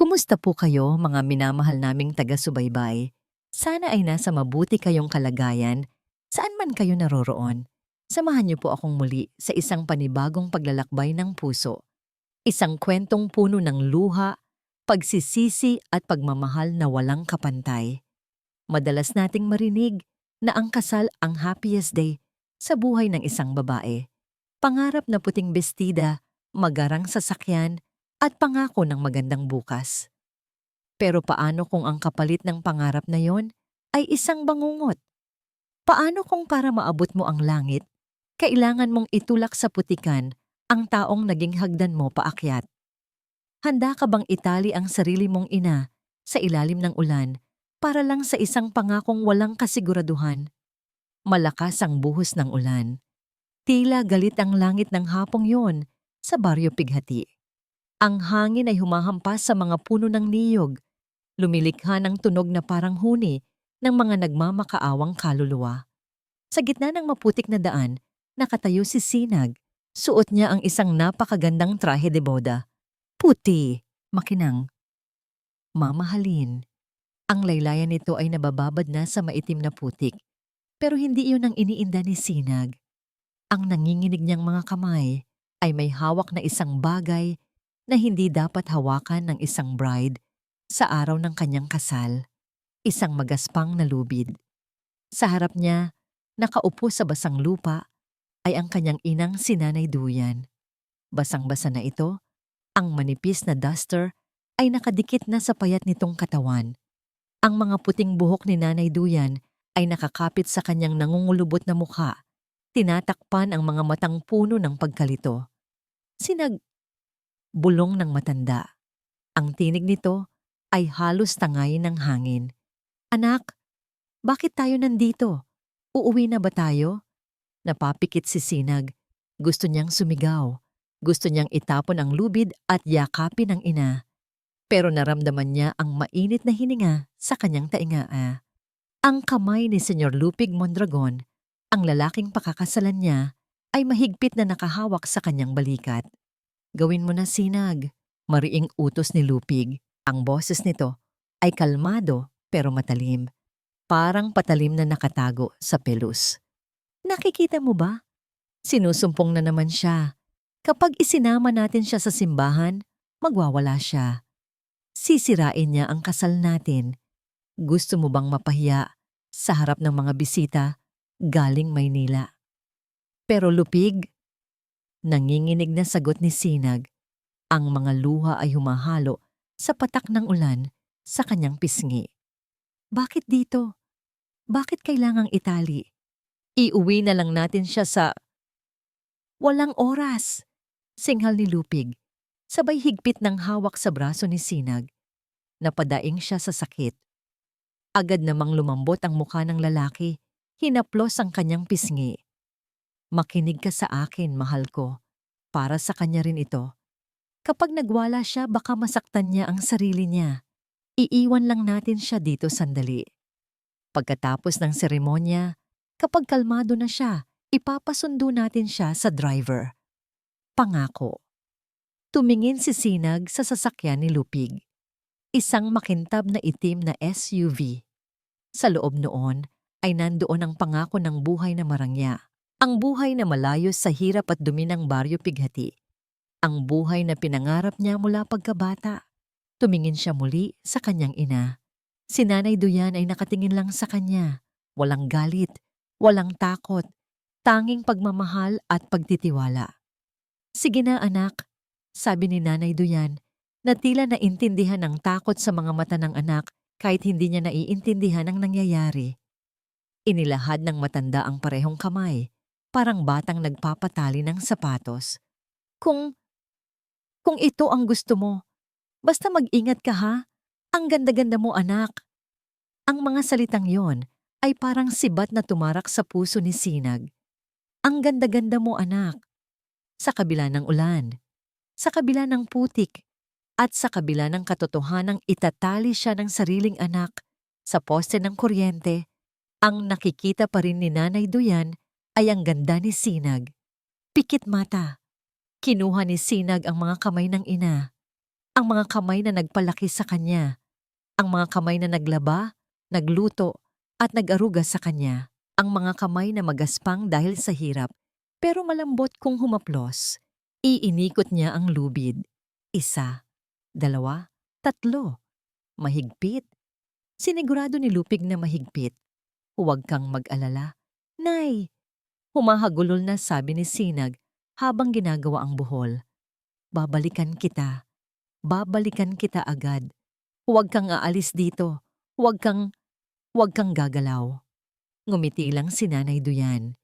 Kumusta po kayo, mga minamahal naming taga-subaybay? Sana ay nasa mabuti kayong kalagayan, saan man kayo naroroon. Samahan niyo po akong muli sa isang panibagong paglalakbay ng puso. Isang kwentong puno ng luha, pagsisisi at pagmamahal na walang kapantay. Madalas nating marinig na ang kasal ang happiest day sa buhay ng isang babae. Pangarap na puting bestida, magarang sasakyan, at pangako ng magandang bukas. Pero paano kung ang kapalit ng pangarap na yon ay isang bangungot? Paano kung para maabot mo ang langit, kailangan mong itulak sa putikan ang taong naging hagdan mo paakyat? Handa ka bang itali ang sarili mong ina sa ilalim ng ulan para lang sa isang pangakong walang kasiguraduhan? Malakas ang buhos ng ulan. Tila galit ang langit ng hapong yon sa Baryo Pighati. Ang hangin ay humahampas sa mga puno ng niyog, lumilikha ng tunog na parang huni ng mga nagmamakaawang kaluluwa. Sa gitna ng maputik na daan, nakatayo si Sinag. Suot niya ang isang napakagandang trahe de boda. Puti, makinang, mamahalin. Ang laylayan nito ay nabababad na sa maitim na putik. Pero hindi iyon ang iniinda ni Sinag. Ang nanginginig niyang mga kamay ay may hawak na isang bagay na hindi dapat hawakan ng isang bride sa araw ng kanyang kasal, isang magaspang na lubid. Sa harap niya, nakaupo sa basang lupa, ay ang kanyang inang si Nanay Duyan. Basang-basa na ito, ang manipis na duster ay nakadikit na sa payat nitong katawan. Ang mga puting buhok ni Nanay Duyan ay nakakapit sa kanyang nangungulubot na mukha, tinatakpan ang mga matang puno ng pagkalito. Bulong ng matanda. Ang tinig nito ay halos tangayin ng hangin. Anak, bakit tayo nandito? Uuwi na ba tayo? Napapikit si Sinag. Gusto niyang sumigaw. Gusto niyang itapon ang lubid at yakapin ang ina. Pero naramdaman niya ang mainit na hininga sa kanyang tainga. Ang kamay ni Senyor Lupig Mondragon, ang lalaking pakakasalan niya, ay mahigpit na nakahawak sa kanyang balikat. Gawin mo na, Sinag, mariing utos ni Lupig. Ang boses nito ay kalmado pero matalim. Parang patalim na nakatago sa pelus. Nakikita mo ba? Sinusumpong na naman siya. Kapag isinama natin siya sa simbahan, magwawala siya. Sisirain niya ang kasal natin. Gusto mo bang mapahiya sa harap ng mga bisita galing Maynila? Pero Lupig, nanginginig na sagot ni Sinag. Ang mga luha ay humahalo sa patak ng ulan sa kanyang pisngi. Bakit dito? Bakit kailangang itali? Iuwi na lang natin siya sa... Walang oras! Singhal ni Lupig. Sabay higpit ng hawak sa braso ni Sinag. Napadaing siya sa sakit. Agad namang lumambot ang mukha ng lalaki. Hinaplos ang kanyang pisngi. Makinig ka sa akin, mahal ko. Para sa kanya rin ito. Kapag nagwala siya, baka masaktan niya ang sarili niya. Iiwan lang natin siya dito sandali. Pagkatapos ng seremonya, kapag kalmado na siya, ipapasundo natin siya sa driver. Pangako. Tumingin si Sinag sa sasakyan ni Lupig. Isang makintab na itim na SUV. Sa loob noon ay nandoon ang pangako ng buhay na marangya. Ang buhay na malayo sa hirap at dumi ng Baryo Pighati. Ang buhay na pinangarap niya mula pagkabata. Tumingin siya muli sa kanyang ina. Si Nanay Duyan ay nakatingin lang sa kanya. Walang galit, walang takot, tanging pagmamahal at pagtitiwala. Sige na anak, sabi ni Nanay Duyan, na tila naintindihan ng takot sa mga mata ng anak kahit hindi niya naiintindihan ang nangyayari. Inilahad ng matanda ang parehong kamay, parang batang nagpapatali ng sapatos. Kung ito ang gusto mo, basta mag-ingat ka ha. Ang ganda-ganda mo anak. Ang mga salitang yon ay parang sibat na tumarak sa puso ni Sinag. Ang ganda-ganda mo anak. Sa kabila ng ulan, sa kabila ng putik, at sa kabila ng katotohanang itatali siya ng sariling anak sa poste ng kuryente, ang nakikita pa rin ni Nanay Duyan ay ang ganda ni Sinag. Pikit mata. Kinuha ni Sinag ang mga kamay ng ina. Ang mga kamay na nagpalaki sa kanya. Ang mga kamay na naglaba, nagluto, at nag-aruga sa kanya. Ang mga kamay na magaspang dahil sa hirap, pero malambot kung humaplos. Iinikot niya ang lubid. 1, 2, 3. Mahigpit. Sinigurado ni Lupig na mahigpit. Huwag kang mag-alala. Nay! Humahagulol na sabi ni Sinag habang ginagawa ang buhol. Babalikan kita. Babalikan kita agad. Huwag kang aalis dito. Huwag kang gagalaw. Ngumiti lang si Nanay Duyan.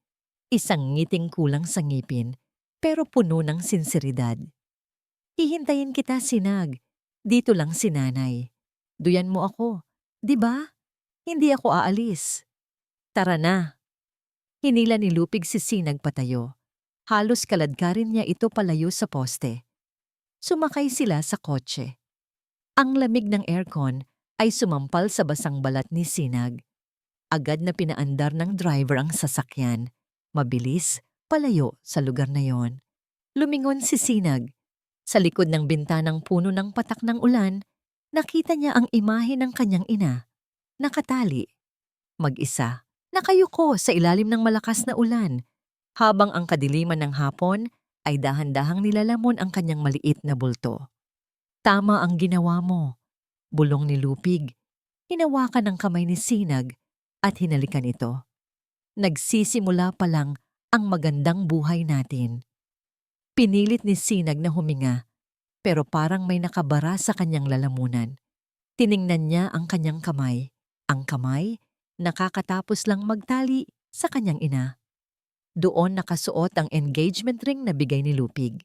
Isang ngiting kulang sa ngipin, pero puno ng sinseridad. Hihintayin kita, Sinag. Dito lang si Nanay. Duyan mo ako, di ba? Hindi ako aalis. Tara na. Hinila ni Lupig si Sinag patayo. Halos kaladkarin niya ito palayo sa poste. Sumakay sila sa kotse. Ang lamig ng aircon ay sumampal sa basang balat ni Sinag. Agad na pinaandar ng driver ang sasakyan. Mabilis, palayo sa lugar na yon. Lumingon si Sinag. Sa likod ng bintanang puno ng patak ng ulan, nakita niya ang imahe ng kanyang ina. Nakatali. Mag-isa. Nakayuko sa ilalim ng malakas na ulan. Habang ang kadiliman ng hapon ay dahan-dahang nilalamon ang kanyang maliit na bulto. Tama ang ginawa mo. Bulong ni Lupig. Hinawakan ang kamay ni Sinag at hinalikan ito. Nagsisimula pa lang ang magandang buhay natin. Pinilit ni Sinag na huminga, pero parang may nakabara sa kanyang lalamunan. Tiningnan niya ang kanyang kamay. Ang kamay, nakakatapos lang magtali sa kanyang ina. Doon nakasuot ang engagement ring na bigay ni Lupig.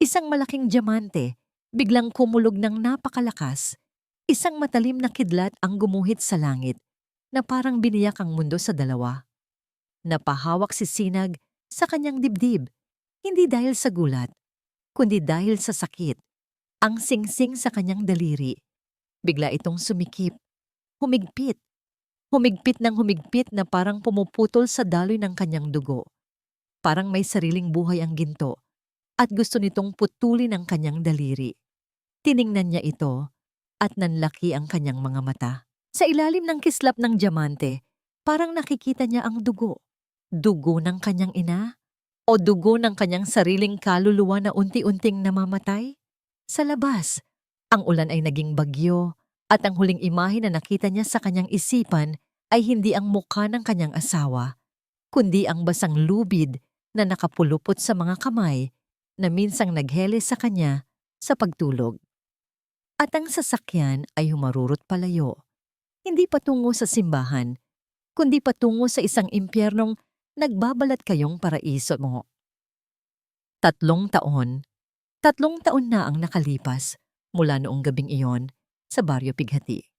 Isang malaking diamante, biglang kumulog ng napakalakas. Isang matalim na kidlat ang gumuhit sa langit, na parang biniyak ang mundo sa dalawa. Napahawak si Sinag sa kanyang dibdib, hindi dahil sa gulat, kundi dahil sa sakit. Ang singsing sa kanyang daliri. Bigla itong sumikip, humigpit. Humigpit ng humigpit na parang pumuputol sa daloy ng kanyang dugo. Parang may sariling buhay ang ginto at gusto nitong putulin ang kanyang daliri. Tiningnan niya ito at nanlaki ang kanyang mga mata. Sa ilalim ng kislap ng diamante, parang nakikita niya ang dugo. Dugo ng kanyang ina? O dugo ng kanyang sariling kaluluwa na unti-unting namamatay? Sa labas, ang ulan ay naging bagyo at ang huling imahe na nakita niya sa kanyang isipan ay hindi ang mukha ng kanyang asawa, kundi ang basang lubid na nakapulupot sa mga kamay na minsang naghele sa kanya sa pagtulog. At ang sasakyan ay humarurot palayo, hindi patungo sa simbahan, kundi patungo sa isang impyernong nagbabalat kayong paraiso mo. 3 taon. 3 taon na ang nakalipas mula noong gabing iyon sa Baryo Pighati.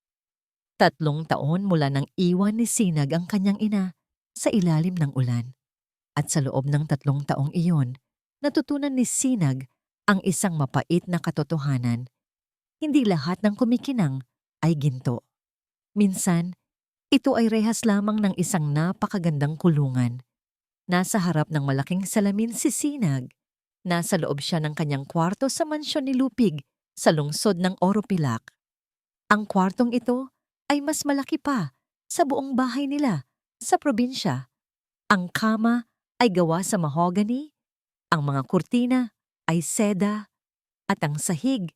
3 taon mula nang iwan ni Sinag ang kanyang ina sa ilalim ng ulan. At sa loob ng 3 taong iyon, natutunan ni Sinag ang isang mapait na katotohanan. Hindi lahat ng kumikinang ay ginto. Minsan, ito ay rehas lamang ng isang napakagandang kulungan. Nasa harap ng malaking salamin si Sinag. Nasa loob siya ng kanyang kwarto sa mansyon ni Lupig sa lungsod ng Oropilac. Ang kwartong ito ay mas malaki pa sa buong bahay nila sa probinsya. Ang kama ay gawa sa mahogany, ang mga kurtina ay seda, at ang sahig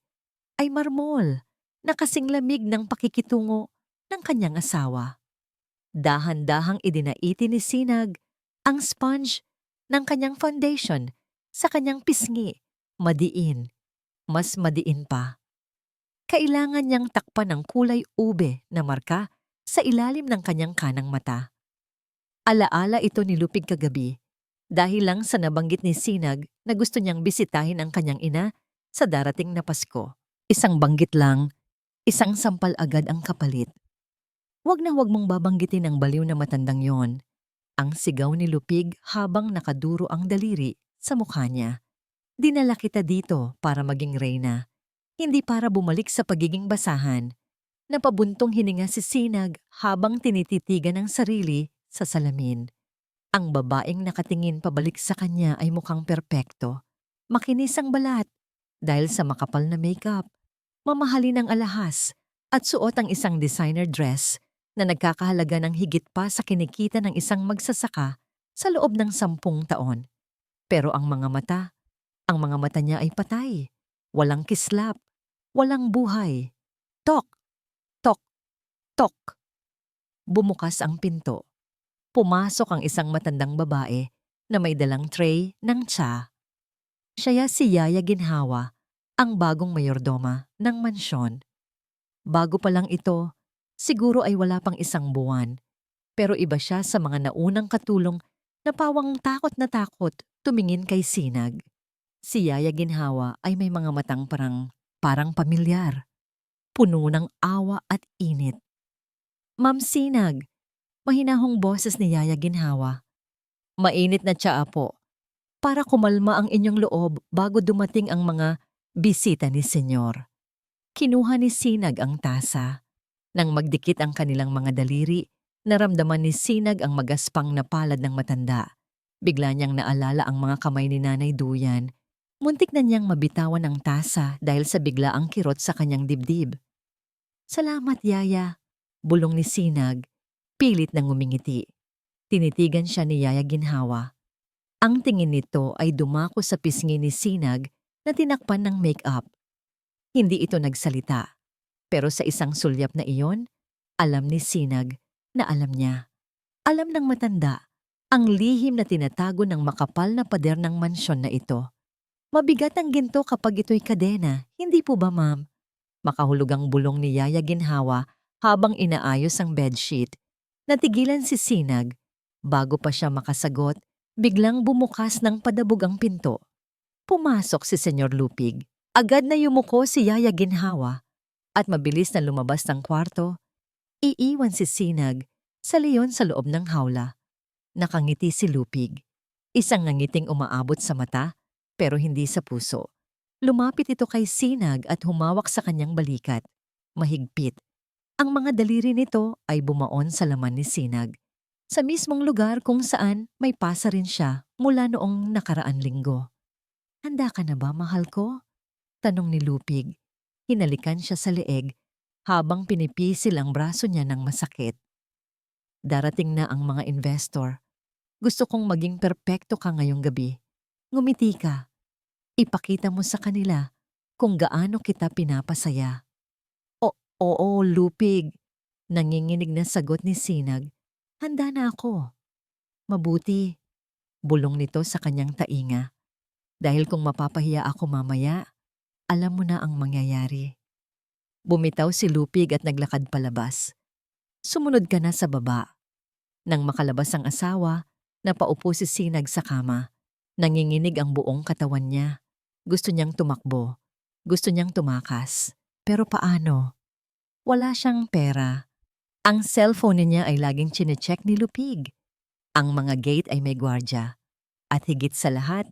ay marmol na kasing lamig ng pakikitungo ng kanyang asawa. Dahan-dahang idinaiti ni Sinag ang sponge ng kanyang foundation sa kanyang pisngi, madiin, mas madiin pa. Kailangan niyang takpan ng kulay ube na marka sa ilalim ng kanyang kanang mata. Alaala ito ni Lupig kagabi dahil lang sa nabanggit ni Sinag na gusto niyang bisitahin ang kanyang ina sa darating na Pasko. Isang banggit lang, isang sampal agad ang kapalit. Huwag na huwag mong babanggitin ang baliw na matandang yon. Ang sigaw ni Lupig habang nakaduro ang daliri sa mukha niya. Dinala kita dito para maging reyna, hindi para bumalik sa pagiging basahan. Napabuntong hininga si Sinag habang tinititigan ang sarili sa salamin. Ang babaeng nakatingin pabalik sa kanya ay mukhang perpekto. Makinis ang balat dahil sa makapal na makeup. mamahalin ang alahas, at suot ang isang designer dress na nagkakahalaga ng higit pa sa kinikita ng isang magsasaka sa loob ng 10 taon. Pero ang mga mata niya ay patay. Walang kislap, walang buhay. Tok, tok, tok. Bumukas ang pinto. Pumasok ang isang matandang babae na may dalang tray ng tsa. Siya si Yaya Ginhawa, ang bagong mayordoma ng mansyon. Bago pa lang ito, siguro ay wala pang 1 buwan. Pero iba siya sa mga naunang katulong na pawang takot na takot tumingin kay Sinag. Si Yaya Ginhawa ay may mga matang parang pamilyar, puno ng awa at init. Ma'am Sinag, mahinahong boses ni Yaya Ginhawa. Mainit na tsaa po, para kumalma ang inyong loob bago dumating ang mga bisita ni Senyor. Kinuha ni Sinag ang tasa. Nang magdikit ang kanilang mga daliri, naramdaman ni Sinag ang magaspang na palad ng matanda. Bigla niyang naalala ang mga kamay ni Nanay Duyan. Muntik na niyang mabitawan ang tasa dahil sa biglaang kirot sa kanyang dibdib. Salamat, Yaya, bulong ni Sinag, pilit na ngumingiti. Tinitigan siya ni Yaya Ginhawa. Ang tingin nito ay dumako sa pisngi ni Sinag na tinakpan ng make-up. Hindi ito nagsalita, pero sa isang sulyap na iyon, alam ni Sinag na alam niya. Alam ng matanda ang lihim na tinatago ng makapal na pader ng mansyon na ito. Mabigat ang ginto kapag ito'y kadena, hindi po ba, ma'am? Makahulog ang bulong ni Yaya Ginhawa habang inaayos ang bedsheet. Natigilan si Sinag. Bago pa siya makasagot, biglang bumukas ng padabog ang pinto. Pumasok si Senyor Lupig. Agad na yumuko si Yaya Ginhawa at mabilis na lumabas ng kwarto. Iiwan si Sinag sa leon sa loob ng hawla. Nakangiti si Lupig. Isang ngangiting umaabot sa mata pero hindi sa puso. Lumapit ito kay Sinag at humawak sa kanyang balikat. Mahigpit. Ang mga daliri nito ay bumaon sa laman ni Sinag. Sa mismong lugar kung saan may pasa rin siya mula noong nakaraan linggo. Handa ka na ba, mahal ko? Tanong ni Lupig. Hinalikan siya sa leeg habang pinipisil ang braso niya ng masakit. Darating na ang mga investor. Gusto kong maging perpekto ka ngayong gabi. Ngumiti ka. Ipakita mo sa kanila kung gaano kita pinapasaya. Oo, Lupig. Nanginginig na sagot ni Sinag. Handa na ako. Mabuti. Bulong nito sa kanyang tainga. Dahil kung mapapahiya ako mamaya, alam mo na ang mangyayari. Bumitaw si Lupig at naglakad palabas. Sumunod ka na sa baba. Nang makalabas ang asawa, napaupo si Sinag sa kama. Nanginginig ang buong katawan niya. Gusto niyang tumakbo. Gusto niyang tumakas. Pero paano? Wala siyang pera. Ang cellphone niya ay laging chinecheck ni Lupig. Ang mga gate ay may gwardya. At higit sa lahat,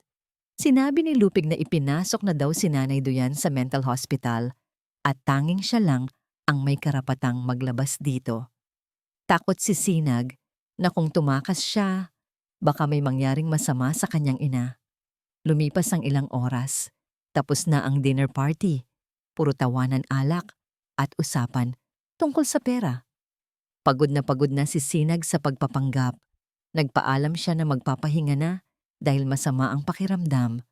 sinabi ni Lupig na ipinasok na daw si Nanay Duyan sa mental hospital at tanging siya lang ang may karapatang maglabas dito. Takot si Sinag na kung tumakas siya, baka may mangyaring masama sa kanyang ina. Lumipas ang ilang oras. Tapos na ang dinner party. Puro tawanan alak at usapan tungkol sa pera. Pagod na si Sinag sa pagpapanggap. Nagpaalam siya na magpapahinga na dahil masama ang pakiramdam.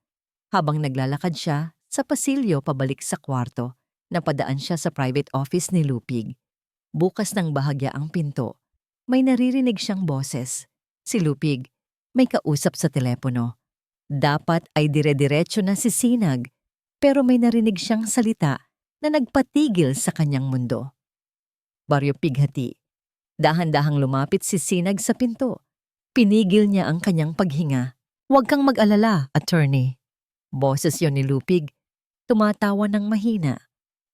Habang naglalakad siya sa pasilyo pabalik sa kwarto, napadaan siya sa private office ni Lupig. Bukas ng bahagya ang pinto. May naririnig siyang boses. Si Lupig, may kausap sa telepono. Dapat ay dire-diretso na si Sinag, pero may narinig siyang salita na nagpatigil sa kanyang mundo. Baryo Pighati. Dahan-dahang lumapit si Sinag sa pinto. Pinigil niya ang kanyang paghinga. Huwag kang mag-alala, attorney. Boses yon ni Lupig. Tumatawa ng mahina.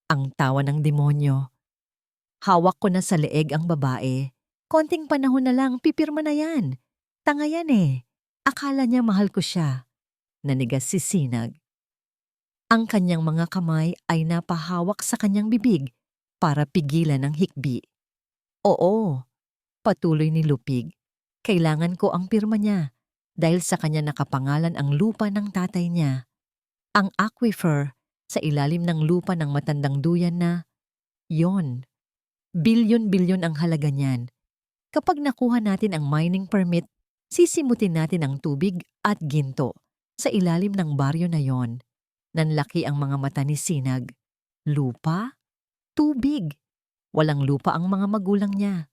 Ang tawa ng demonyo. Hawak ko na sa leeg ang babae. Konting panahon na lang, pipirma na yan. Tanga yan eh. Akala niya mahal ko siya. Nanigas si Sinag. Ang kanyang mga kamay ay napahawak sa kanyang bibig para pigilan ang hikbi. Oo, patuloy ni Lupig. Kailangan ko ang pirma niya dahil sa kanya nakapangalan ang lupa ng tatay niya. Ang aquifer Sa ilalim ng lupa ng matandang duyan na, yon, bilyon-bilyon ang halaga niyan. Kapag nakuha natin ang mining permit, sisimutin natin ang tubig at ginto sa ilalim ng baryo na yon. Nanlaki ang mga mata ni Sinag. Lupa? Tubig. Walang lupa ang mga magulang niya.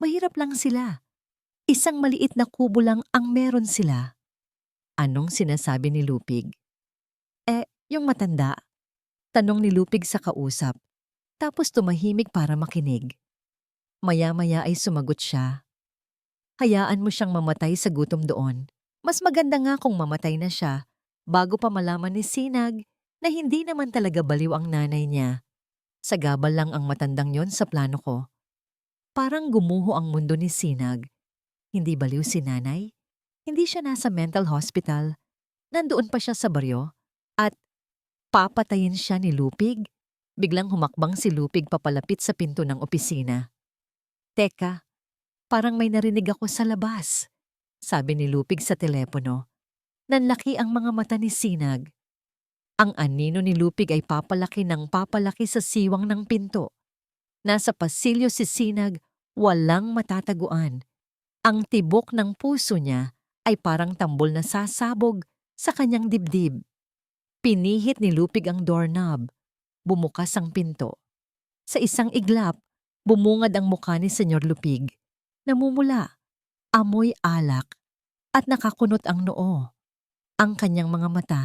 Mahirap lang sila. Isang maliit na kubo lang ang meron sila. Anong sinasabi ni Lupig? Yung matanda. Tanong ni Lupig sa kausap. Tapos tumahimik para makinig. Maya-maya ay sumagot siya. Hayaan mo siyang mamatay sa gutom doon. Mas maganda nga kung mamatay na siya bago pa malaman ni Sinag na hindi naman talaga baliw ang nanay niya. Sagabal lang ang matandang yon sa plano ko. Parang gumuho ang mundo ni Sinag. Hindi baliw si nanay? Hindi siya nasa mental hospital. Nandoon pa siya sa baryo. At papatayin siya ni Lupig? Biglang humakbang si Lupig papalapit sa pinto ng opisina. Teka, parang may narinig ako sa labas, sabi ni Lupig sa telepono. Nanlaki ang mga mata ni Sinag. Ang anino ni Lupig ay papalaki ng papalaki sa siwang ng pinto. Nasa pasilyo si Sinag, walang matataguan. Ang tibok ng puso niya ay parang tambol na sasabog sa kanyang dibdib. Pinihit ni Lupig ang doorknob. Bumukas ang pinto. Sa isang iglap, bumungad ang mukha ni Senyor Lupig. Namumula, amoy alak, at nakakunot ang noo. Ang kanyang mga mata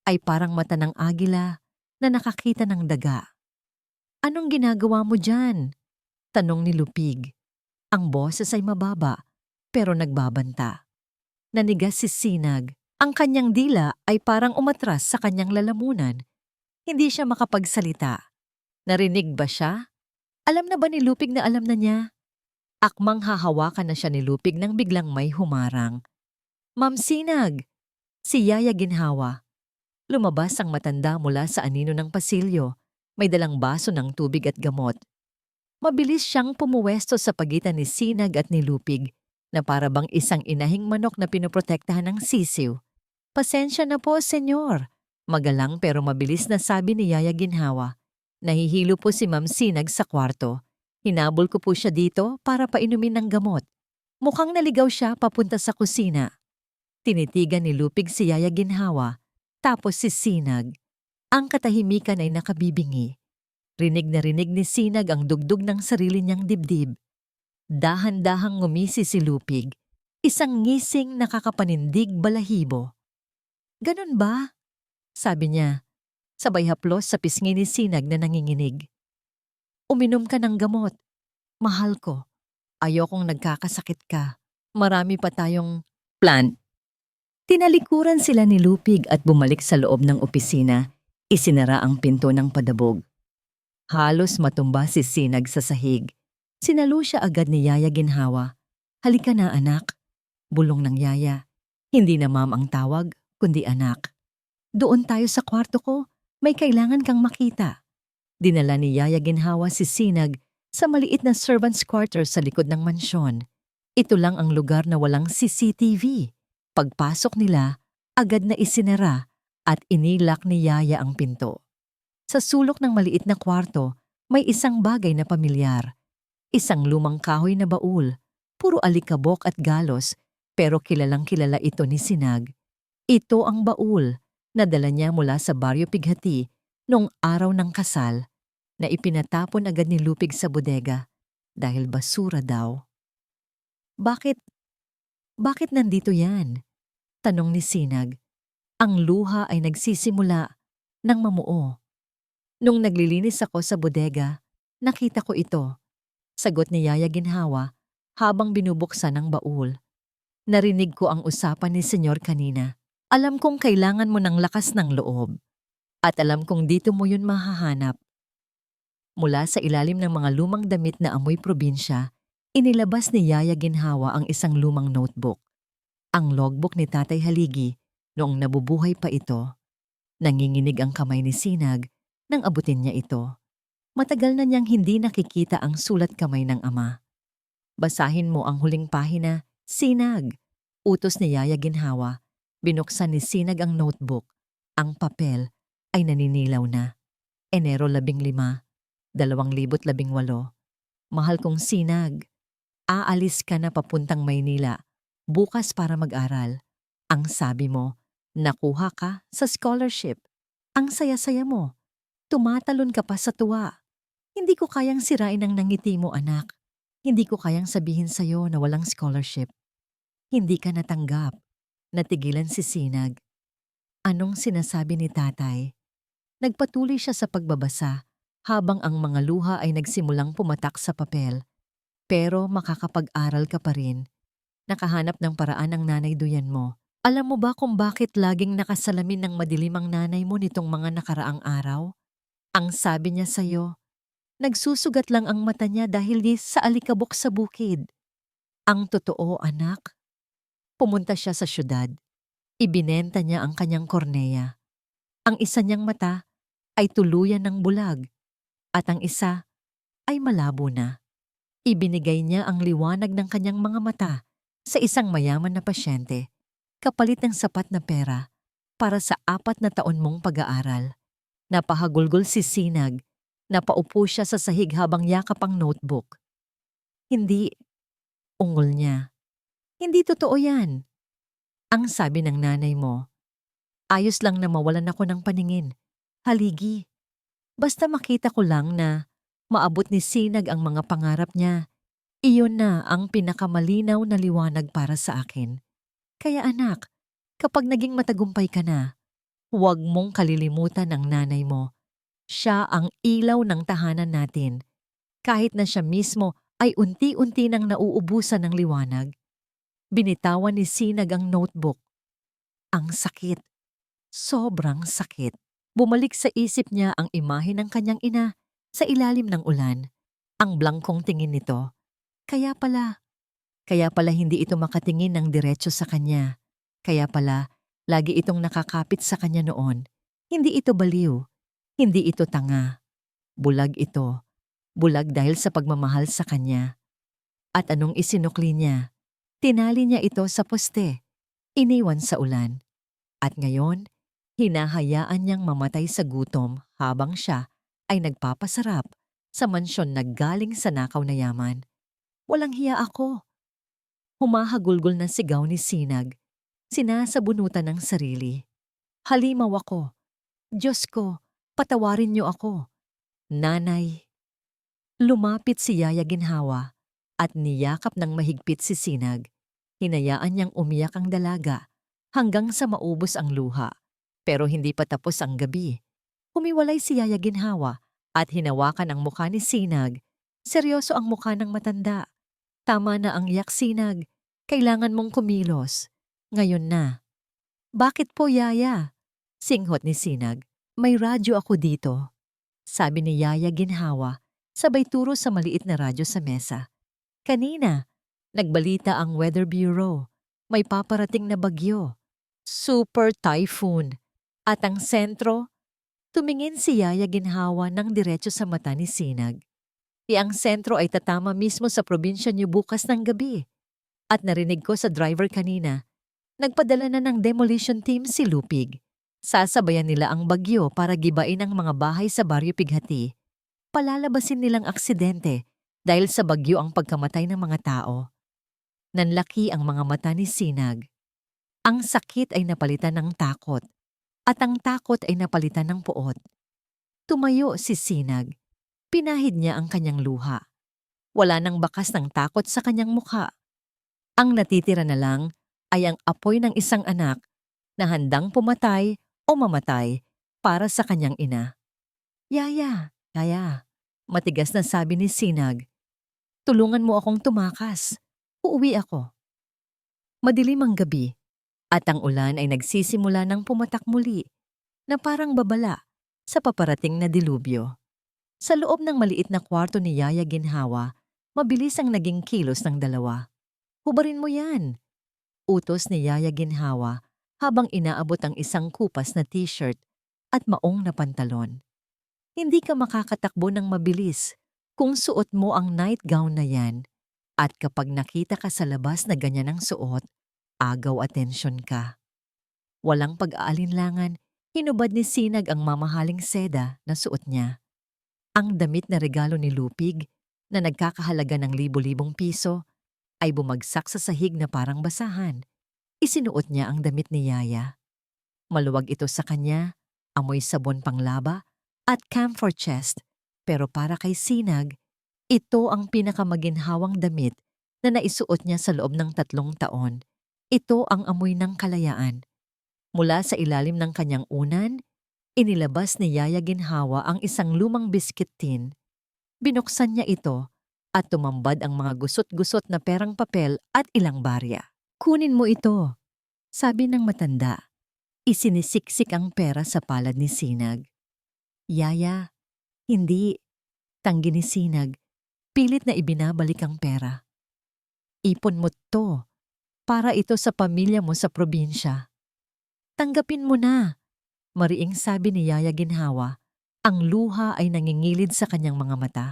ay parang mata ng agila na nakakita ng daga. Anong ginagawa mo dyan? Tanong ni Lupig. Ang boses ay mababa, pero nagbabanta. Nanigas si Sinag. Ang kanyang dila ay parang umatras sa kanyang lalamunan. Hindi siya makapagsalita. Narinig ba siya? Alam na ba ni Lupig na alam na niya? Akmang hahawakan na siya ni Lupig nang biglang may humarang. Ma'am Sinag! Si Yaya Ginhawa. Lumabas ang matanda mula sa anino ng pasilyo. May dalang baso ng tubig at gamot. Mabilis siyang pumuwesto sa pagitan ni Sinag at ni Lupig na para bang isang inahing manok na pinoprotektahan ng sisiw. Pasensya na po, senyor. Magalang pero mabilis na sabi ni Yaya Ginhawa. Nahihilo po si Ma'am Sinag sa kwarto. Hinabol ko po siya dito para painumin ng gamot. Mukhang naligaw siya papunta sa kusina. Tinitigan ni Lupig si Yaya Ginhawa, tapos si Sinag. Ang katahimikan ay nakabibingi. Rinig na rinig ni Sinag ang dugdug ng sarili niyang dibdib. Dahan-dahang ngumisi si Lupig. Isang ngising nakakapanindig balahibo. Ganun ba? Sabi niya. Sabay haplos sa pisngi ni Sinag na nanginginig. Uminom ka ng gamot. Mahal ko. Ayokong nagkakasakit ka. Marami pa tayong plan. Tinalikuran sila ni Lupig at bumalik sa loob ng opisina. Isinara ang pinto ng padabog. Halos matumba si Sinag sa sahig. Sinalo siya agad ni Yaya Ginhawa. Halika na anak. Bulong ng Yaya. Hindi na ma'am ang tawag, kundi anak. Doon tayo sa kwarto ko. May kailangan kang makita. Dinala ni Yaya Ginhawa si Sinag sa maliit na servants' quarters sa likod ng mansyon. Ito lang ang lugar na walang CCTV. Pagpasok nila, agad na isinara at inilak ni Yaya ang pinto. Sa sulok ng maliit na kwarto, may isang bagay na pamilyar. Isang lumang kahoy na baul, puro alikabok at galos, pero kilalang kilala ito ni Sinag. Ito ang baul na dala niya mula sa Baryo Pighati noong araw ng kasal na ipinatapon agad ni Lupig sa bodega dahil basura daw. Bakit nandito yan? Tanong ni Sinag. Ang luha ay nagsisimula ng mamuo. Nung naglilinis ako sa bodega, nakita ko ito. Sagot ni Yaya Ginhawa habang binubuksan ang baul. Narinig ko ang usapan ni Senyor kanina. Alam kong kailangan mo ng lakas ng loob. At alam kong dito mo yun mahahanap. Mula sa ilalim ng mga lumang damit na amoy probinsya, inilabas ni Yaya Ginhawa ang isang lumang notebook. Ang logbook ni Tatay Haligi noong nabubuhay pa ito. Nanginginig ang kamay ni Sinag nang abutin niya ito. Matagal na niyang hindi nakikita ang sulat kamay ng ama. Basahin mo ang huling pahina, Sinag. Utos ni Yaya Ginhawa. Binuksan ni Sinag ang notebook. Ang papel ay naninilaw na. Enero 15, 2018. Mahal kong Sinag, aalis ka na papuntang Maynila bukas para mag-aral. Ang sabi mo, nakuha ka sa scholarship. Ang saya-saya mo. Tumatalon ka pa sa tuwa. Hindi ko kayang sirain ang nangiti mo, anak. Hindi ko kayang sabihin sa'yo na walang scholarship. Hindi ka natanggap. Natigilan si Sinag. Anong sinasabi ni tatay? Nagpatuloy siya sa pagbabasa habang ang mga luha ay nagsimulang pumatak sa papel. Pero makakapag-aral ka pa rin. Nakahanap ng paraan ang nanay duyan mo. Alam mo ba kung bakit laging nakasalamin ng madilim ang nanay mo nitong mga nakaraang araw? Ang sabi niya sa'yo, nagsusugat lang ang mata niya dahil sa alikabok sa bukid. Ang totoo, anak, pumunta siya sa syudad. Ibinenta niya ang kanyang kornea. Ang isa niyang mata ay tuluyan ng bulag at ang isa ay malabo na. Ibinigay niya ang liwanag ng kanyang mga mata sa isang mayaman na pasyente kapalit ng sapat na pera para sa 4 na taon mong pag-aaral. Napahagulgol si Sinag. Napaupo siya sa sahig habang yakap ang notebook. Hindi, ungol niya. Hindi totoo yan. Ang sabi ng nanay mo, ayos lang na mawalan ako ng paningin. Haligi. Basta makita ko lang na maabot ni Sinag ang mga pangarap niya. Iyon na ang pinakamalinaw na liwanag para sa akin. Kaya anak, kapag naging matagumpay ka na, huwag mong kalilimutan ang nanay mo. Siya ang ilaw ng tahanan natin. Kahit na siya mismo ay unti-unti nang nauubusan ng liwanag. Binitawan ni Sinag ang notebook. Ang sakit. Sobrang sakit. Bumalik sa isip niya ang imahe ng kanyang ina sa ilalim ng ulan. Ang blangkong tingin nito. Kaya pala hindi ito makatingin ng diretso sa kanya. Kaya pala, lagi itong nakakapit sa kanya noon. Hindi ito baliw. Hindi ito tanga. Bulag ito. Bulag dahil sa pagmamahal sa kanya. At anong isinukli niya? Tinali niya ito sa poste. Iniwan sa ulan. At ngayon, hinahayaan niyang mamatay sa gutom habang siya ay nagpapasarap sa mansyon na galing sa nakaw na yaman. Walang hiya ako. Humahagulgol na sigaw ni Sinag. Sinasabunutan ng sarili. Halimaw ako. Diyos ko, patawarin niyo ako. Nanay. Lumapit si Yaya Ginhawa at niyakap ng mahigpit si Sinag. Hinayaan niyang umiyak ang dalaga hanggang sa maubos ang luha. Pero hindi pa tapos ang gabi. Humiwalay si Yaya Ginhawa at hinawakan ang mukha ni Sinag. Seryoso ang mukha ng matanda. Tama na ang iyak, Sinag. Kailangan mong kumilos. Ngayon na. Bakit po, Yaya? Singhot ni Sinag. May radyo ako dito. Sabi ni Yaya Ginhawa, sabay turo sa maliit na radyo sa mesa. Kanina, nagbalita ang Weather Bureau. May paparating na bagyo. Super typhoon. At ang sentro, tumingin si Yaya Ginhawa ng diretso sa mata ni Sinag. Ang sentro ay tatama mismo sa probinsya niyo bukas ng gabi. At narinig ko sa driver kanina, nagpadala na ng demolition team si Lupig. Sasabayan nila ang bagyo para gibain ang mga bahay sa Baryo Pighati. Palalabasin nilang aksidente dahil sa bagyo ang pagkamatay ng mga tao. Nanlaki ang mga mata ni Sinag. Ang sakit ay napalitan ng takot at ang takot ay napalitan ng puot. Tumayo si Sinag. Pinahid niya ang kanyang luha. Wala nang bakas ng takot sa kanyang mukha. Ang natitira na lang ay ang apoy ng isang anak na handang pumatay o mamatay para sa kanyang ina. Yaya, matigas na sabi ni Sinag. Tulungan mo akong tumakas. Uuwi ako. Madilim ang gabi at ang ulan ay nagsisimula ng pumatak muli na parang babala sa paparating na dilubyo. Sa loob ng maliit na kwarto ni Yaya Ginhawa, mabilis ang naging kilos ng dalawa. Hubarin mo yan. Utos ni Yaya Ginhawa habang inaabot ang isang kupas na t-shirt at maong na pantalon. Hindi ka makakatakbo ng mabilis kung suot mo ang nightgown na yan. At kapag nakita ka sa labas na ganyan ang suot, agaw atensyon ka. Walang pag-aalinlangan, Hinubad ni Sinag ang mamahaling seda na suot niya. Ang damit na regalo ni Lupig, na nagkakahalaga ng libo-libong piso, ay bumagsak sa sahig na parang basahan. Isinuot niya ang damit ni Yaya. Maluwag ito sa kanya, amoy sabon panglaba at camphor chest. Pero para kay Sinag, ito ang pinakamaginhawang damit na naisuot niya sa loob ng 3 taon. Ito ang amoy ng kalayaan. Mula sa ilalim ng kanyang unan, inilabas ni Yaya Ginhawa ang isang lumang biscuit tin. Binuksan niya ito at tumambad ang mga gusot-gusot na perang papel at ilang barya. "Kunin mo ito," sabi ng matanda. Isinisiksik ang pera sa palad ni Sinag. "Yaya, hindi," tanggi ni Sinag. Pilit na ibinabalik ang pera. "Ipon mo to, para ito sa pamilya mo sa probinsya." "Tanggapin mo na," mariing sabi ni Yaya Ginhawa. Ang luha ay nangingilid sa kanyang mga mata.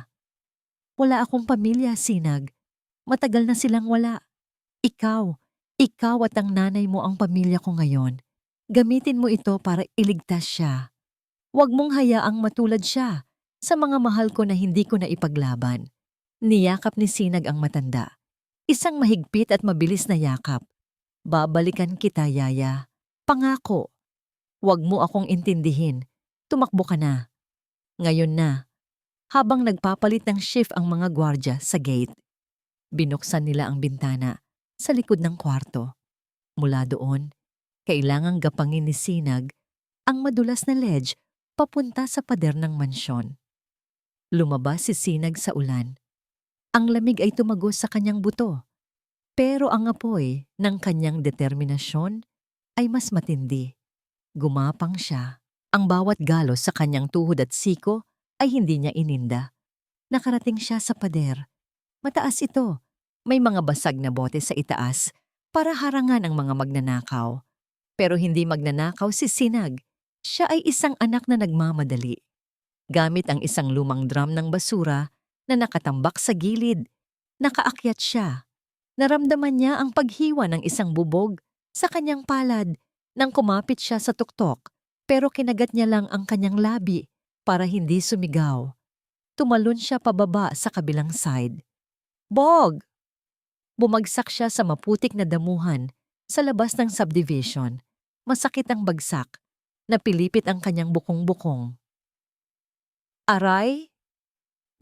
"Wala akong pamilya, Sinag. Matagal na silang wala. Ikaw at ang nanay mo ang pamilya ko ngayon. Gamitin mo ito para iligtas siya. Huwag mong hayaang matulad siya sa mga mahal ko na hindi ko na ipaglaban." Niyakap ni Sinag ang matanda. Isang mahigpit at mabilis na yakap. "Babalikan kita, Yaya. Pangako. Huwag mo akong intindihin. Tumakbo ka na." Ngayon na, habang nagpapalit ng shift ang mga gwardya sa gate, binuksan nila ang bintana sa likod ng kwarto. Mula doon, kailangang gapangin ni Sinag ang madulas na ledge papunta sa pader ng mansyon. Lumabas si Sinag sa ulan. Ang lamig ay tumagos sa kanyang buto, pero ang apoy ng kanyang determinasyon ay mas matindi. Gumapang siya. Ang bawat galos sa kanyang tuhod at siko ay hindi niya ininda. Nakarating siya sa pader. Mataas ito. May mga basag na bote sa itaas para harangan ang mga magnanakaw. Pero hindi magnanakaw si Sinag. Siya ay isang anak na nagmamadali. Gamit ang isang lumang drum ng basura na nakatambak sa gilid, nakaakyat siya. Naramdaman niya ang paghiwa ng isang bubog sa kanyang palad nang kumapit siya sa tuktok, pero kinagat niya lang ang kanyang labi para hindi sumigaw. Tumalon siya pababa sa kabilang side. "Bog!" Bumagsak siya sa maputik na damuhan sa labas ng subdivision. Masakit ang bagsak. Napilipit ang kanyang bukong-bukong. "Aray!"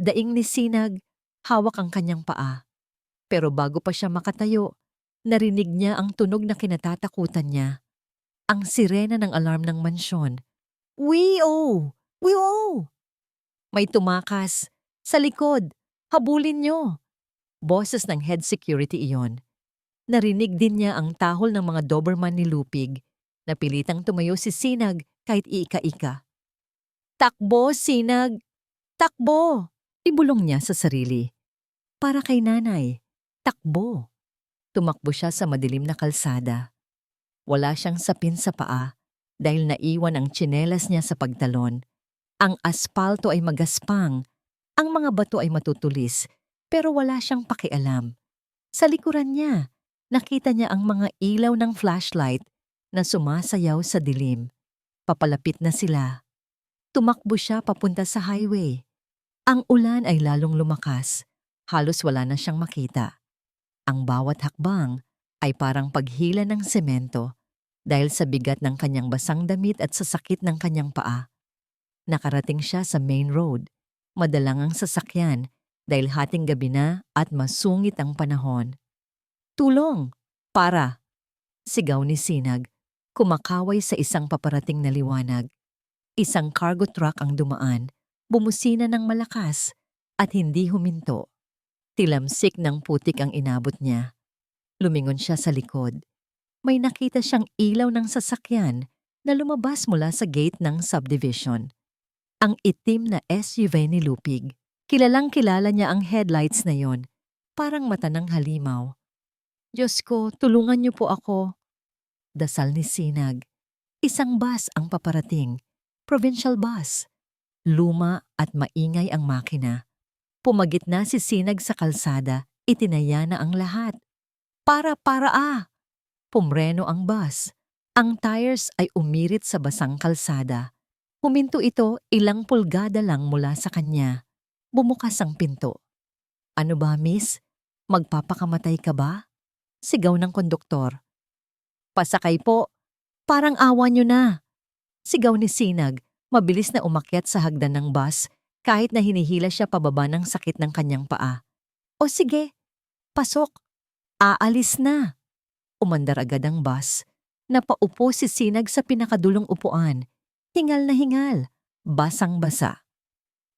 Daing ni Sinag, hawak ang kanyang paa. Pero bago pa siya makatayo, narinig niya ang tunog na kinatatakutan niya. Ang sirena ng alarm ng mansyon. "Wee-oh! Wee-oh!" May tumakas. "Sa likod! Habulin niyo!" Boses ng head security iyon. Narinig din niya ang tahol ng mga Doberman ni Lupig. Napilitang tumayo si Sinag kahit iika-ika. "Takbo, Sinag! Takbo!" Ibulong niya sa sarili. Para kay nanay, takbo. Tumakbo siya sa madilim na kalsada. Wala siyang sapin sa paa dahil naiwan ang tsinelas niya sa pagtalon. Ang aspalto ay magaspang, ang mga bato ay matutulis, pero wala siyang pakialam. Sa likuran niya, nakita niya ang mga ilaw ng flashlight na sumasayaw sa dilim. Papalapit na sila. Tumakbo siya papunta sa highway. Ang ulan ay lalong lumakas. Halos wala na siyang makita. Ang bawat hakbang ay parang paghila ng semento dahil sa bigat ng kanyang basang damit at sa sakit ng kanyang paa. Nakarating siya sa main road. Madalang ang sasakyan dahil hating gabi na at masungit ang panahon. "Tulong! Para!" Sigaw ni Sinag, kumakaway sa isang paparating na liwanag. Isang cargo truck ang dumaan. Bumusina ng malakas at hindi huminto. Tilamsik ng putik ang inabot niya. Lumingon siya sa likod. May nakita siyang ilaw ng sasakyan na lumabas mula sa gate ng subdivision. Ang itim na SUV ni Lupig. Kilalang-kilala niya ang headlights na yon. Parang mata ng halimaw. "Diyos ko, tulungan niyo po ako." Dasal ni Sinag. Isang bus ang paparating. Provincial bus. Luma at maingay ang makina. Pumagitna si Sinag sa kalsada, itinaya na ang lahat. Para! Pumreno ang bus. Ang tires ay umirit sa basang kalsada. Huminto ito ilang pulgada lang mula sa kanya. Bumukas ang pinto. "Ano ba, miss? Magpapakamatay ka ba?" Sigaw ng konduktor. "Pasakay po. Parang awa nyo na." Sigaw ni Sinag, mabilis na umakyat sa hagdan ng bus kahit na hinihila siya pababa ng sakit ng kanyang paa. "O sige, pasok. Aalis na." Umandar agad ang bus. Napaupo si Sinag sa pinakadulong upuan. Hingal na hingal. Basang-basa.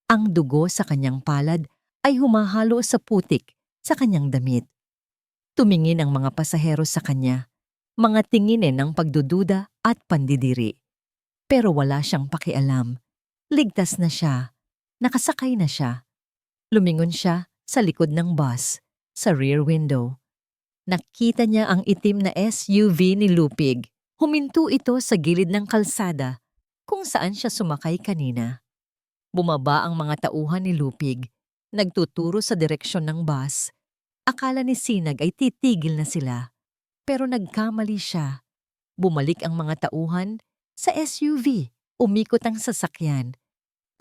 Ang dugo sa kanyang palad ay humahalo sa putik sa kanyang damit. Tumingin ang mga pasahero sa kanya. Mga tinginin ng pagdududa at pandidiri. Pero wala siyang pakialam. Ligtas na siya. Nakasakay na siya. Lumingon siya sa likod ng bus, sa rear window. Nakita niya ang itim na SUV ni Lupig. Huminto ito sa gilid ng kalsada kung saan siya sumakay kanina. Bumaba ang mga tauhan ni Lupig. Nagtuturo sa direksyon ng bus. Akala ni Sinag ay titigil na sila. Pero nagkamali siya. Bumalik ang mga tauhan sa SUV. Umikot ang sasakyan.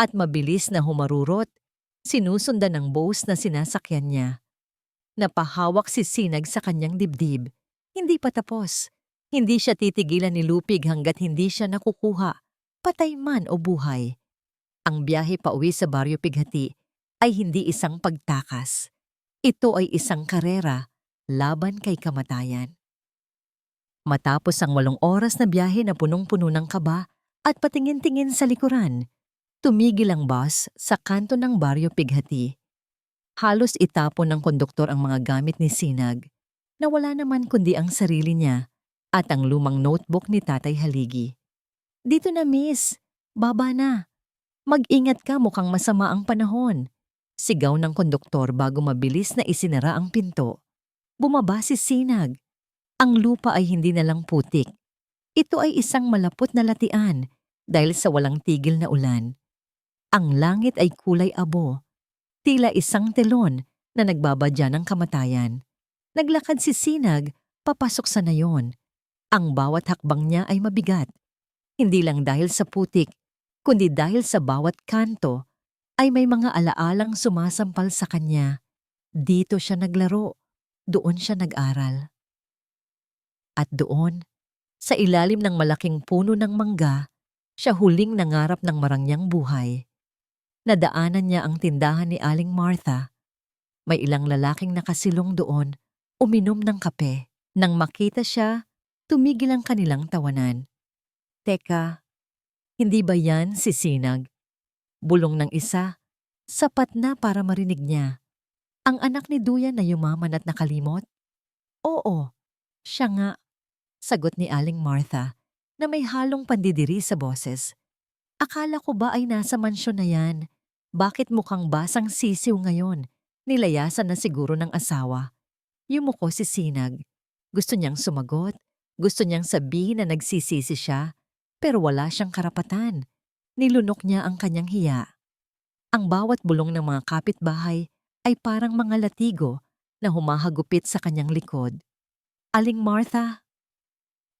At mabilis na humarurot. Sinusundan ng boss na sinasakyan niya. Napahawak si Sinag sa kanyang dibdib. Hindi pa tapos. Hindi siya titigilan ni Lupig hanggat hindi siya nakukuha, patay man o buhay. Ang biyahe pauwi sa Baryo Pighati ay hindi isang pagtakas. Ito ay isang karera laban kay kamatayan. Matapos ang 8 oras na biyahe na punong-puno ng kaba at patingin-tingin sa likuran, tumigil ang bus sa kanto ng Baryo Pighati. Halos itapon ng konduktor ang mga gamit ni Sinag na wala naman kundi ang sarili niya at ang lumang notebook ni Tatay Haligi. "Dito na, miss. Baba na. Mag-ingat ka, mukhang masama ang panahon." Sigaw ng konduktor bago mabilis na isinara ang pinto. Bumaba si Sinag. Ang lupa ay hindi na lang putik. Ito ay isang malapot na latian dahil sa walang tigil na ulan. Ang langit ay kulay abo. Tila isang telon na nagbabadya ng kamatayan. Naglakad si Sinag papasok sa nayon. Ang bawat hakbang niya ay mabigat. Hindi lang dahil sa putik, kundi dahil sa bawat kanto ay may mga alaalang sumasampal sa kanya. Dito siya naglaro, doon siya nag-aral. At doon, sa ilalim ng malaking puno ng mangga, siya huling nangarap ng marangyang buhay. Nadaanan niya ang tindahan ni Aling Martha. May ilang lalaking nakasilong doon, uminom ng kape. Nang makita siya, tumigil ang kanilang tawanan. "Teka, hindi ba yan si Sinag?" Bulong ng isa, sapat na para marinig niya. "Ang anak ni Duyan na yumaman at nakalimot?" "Oo, siya nga," sagot ni Aling Martha na may halong pandidiri sa boses. "Akala ko ba ay nasa mansyon na yan? Bakit mukhang basang sisiw ngayon? Nilayasan na siguro ng asawa." Yumuko si Sinag. Gusto niyang sumagot. Gusto niyang sabihin na nagsisisi siya. Pero wala siyang karapatan. Nilunok niya ang kanyang hiya. Ang bawat bulong ng mga kapitbahay ay parang mga latigo na humahagupit sa kanyang likod. "Aling Martha?"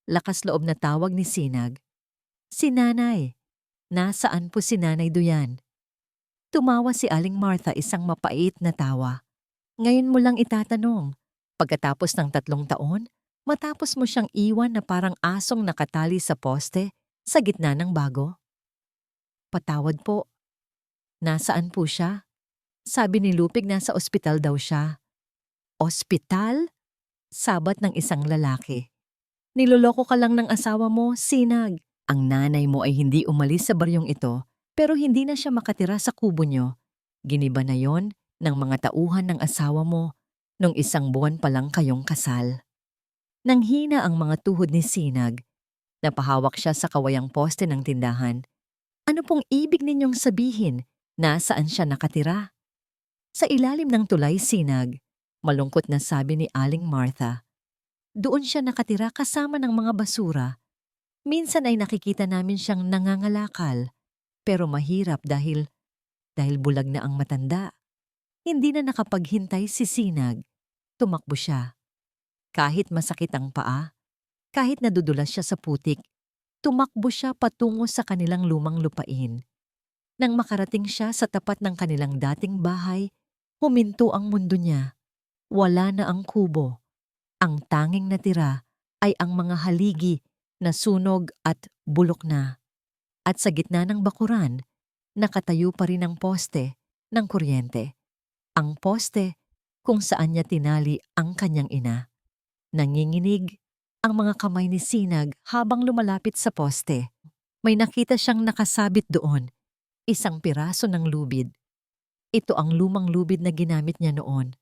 Lakas loob na tawag ni Sinag. "Si Nanay. Nasaan po si Nanay Duyan?" Tumawa si Aling Martha isang mapait na tawa. "Ngayon mo lang itatanong. Pagkatapos ng 3 taon, matapos mo siyang iwan na parang asong nakatali sa poste sa gitna ng bago?" "Patawad po. Nasaan po siya?" Sabi ni Lupig nasa ospital daw siya. "Ospital?" Sabat ng isang lalaki. "Niloloko ka lang ng asawa mo, Sinag. Ang nanay mo ay hindi umalis sa baryong ito, pero hindi na siya makatira sa kubo niyo. Giniba na yon ng mga tauhan ng asawa mo nung 1 buwan pa lang kayong kasal." Nanghina ang mga tuhod ni Sinag. Napahawak siya sa kawayang poste ng tindahan. "Ano pong ibig ninyong sabihin? Nasaan siya nakatira?" Sa ilalim ng tulay, Sinag, malungkot na sabi ni Aling Martha. "Doon siya nakatira kasama ng mga basura. Minsan ay nakikita namin siyang nangangalakal, pero mahirap dahil bulag na ang matanda." Hindi na nakapaghintay si Sinag. Tumakbo siya. Kahit masakit ang paa, Kahit nadudulas siya sa putik, tumakbo siya patungo sa kanilang lumang lupain. Nang makarating siya sa tapat ng kanilang dating bahay, huminto ang mundo niya. Wala na ang kubo. Ang tanging natira ay ang mga haligi na sunog at bulok na. At sa gitna ng bakuran, nakatayo pa rin ang poste ng kuryente. Ang poste kung saan niya tinali ang kanyang ina. Nanginginig ang mga kamay ni Sinag habang lumalapit sa poste. May nakita siyang nakasabit doon, isang piraso ng lubid. Ito ang lumang lubid na ginamit niya noon.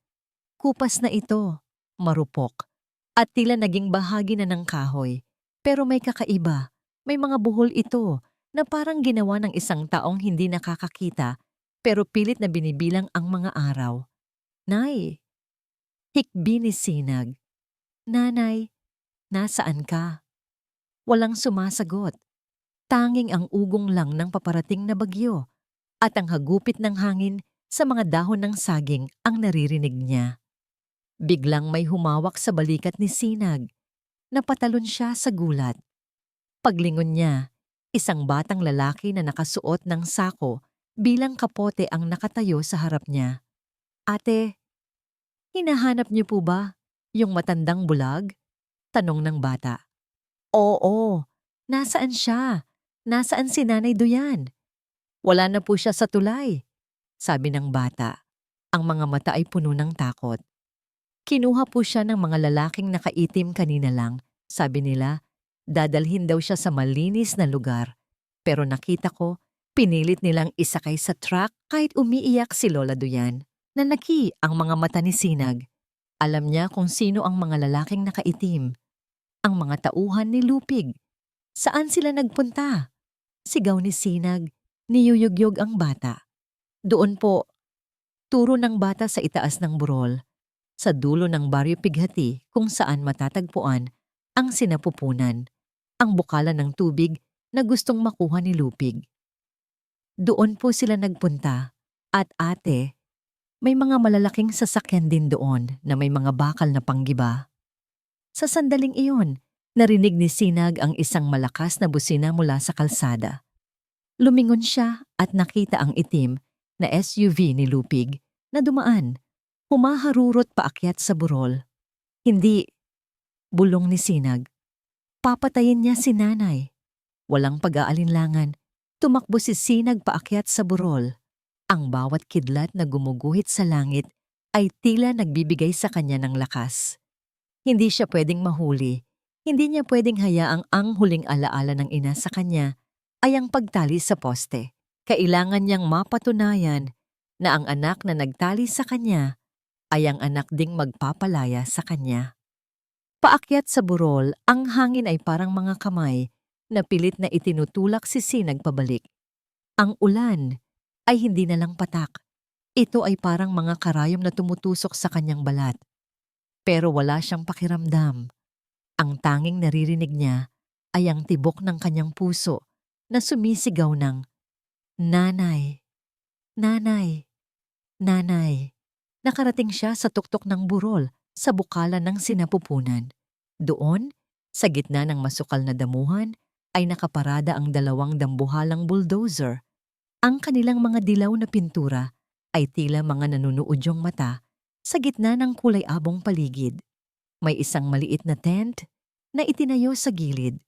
Kupas na ito, marupok, at tila naging bahagi na ng kahoy. Pero may kakaiba, may mga buhol ito na parang ginawa ng isang taong hindi nakakakita pero pilit na binibilang ang mga araw. Nay, hikbi ni Sinag. Nanay, nasaan ka? Walang sumasagot. Tanging ang ugong lang ng paparating na bagyo at ang hagupit ng hangin sa mga dahon ng saging ang naririnig niya. Biglang may humawak sa balikat ni Sinag. Napatalon siya sa gulat. Paglingon niya, isang batang lalaki na nakasuot ng sako bilang kapote ang nakatayo sa harap niya. Ate, hinahanap niyo po ba yung matandang bulag? Tanong ng bata. Oo, nasaan siya? Nasaan si Nanay Duyan? Wala na po siya sa tulay, sabi ng bata. Ang mga mata ay puno ng takot. Kinuha po siya ng mga lalaking nakaitim kanina lang. Sabi nila, dadalhin daw siya sa malinis na lugar. Pero nakita ko, pinilit nilang isakay sa truck kahit umiiyak si Lola Duyan. Nanaki ang mga mata ni Sinag. Alam niya kung sino ang mga lalaking nakaitim. Ang mga tauhan ni Lupig. Saan sila nagpunta? Sigaw ni Sinag, niyuyugyog ang bata. Doon po, turo ng bata sa itaas ng burol, sa dulo ng Baryo Pighati kung saan matatagpuan ang sinapupunan, ang bukalan ng tubig na gustong makuha ni Lupig. Doon po sila nagpunta at ate, may mga malalaking sasakyan din doon na may mga bakal na panggiba. Sa sandaling iyon, narinig ni Sinag ang isang malakas na busina mula sa kalsada. Lumingon siya at nakita ang itim na SUV ni Lupig na dumaan, humaharurot paakyat sa burol. Hindi, bulong ni Sinag. Papatayin niya si Nanay. Walang pag-aalinlangan, tumakbo si Sinag paakyat sa burol. Ang bawat kidlat na gumuguhit sa langit ay tila nagbibigay sa kanya ng lakas. Hindi siya pwedeng mahuli. Hindi niya pwedeng hayaang ang huling alaala ng ina sa kanya ay ang pagtali sa poste. Kailangan niyang mapatunayan na ang anak na nagtali sa kanya ay ang anak ding magpapalaya sa kanya. Paakyat sa burol, ang hangin ay parang mga kamay na pilit na itinutulak si Sinag pabalik. Ang ulan ay hindi na lang patak. Ito ay parang mga karayom na tumutusok sa kanyang balat. Pero wala siyang pakiramdam. Ang tanging naririnig niya ay ang tibok ng kanyang puso na sumisigaw ng, Nanay, Nanay, Nanay. Nakarating siya sa tuktok ng burol sa bukalan ng sinapupunan. Doon, sa gitna ng masukal na damuhan, ay nakaparada ang dalawang dambuhalang bulldozer. Ang kanilang mga dilaw na pintura ay tila mga nanunuodyong mata sa gitna ng kulay abong paligid. May isang maliit na tent na itinayo sa gilid.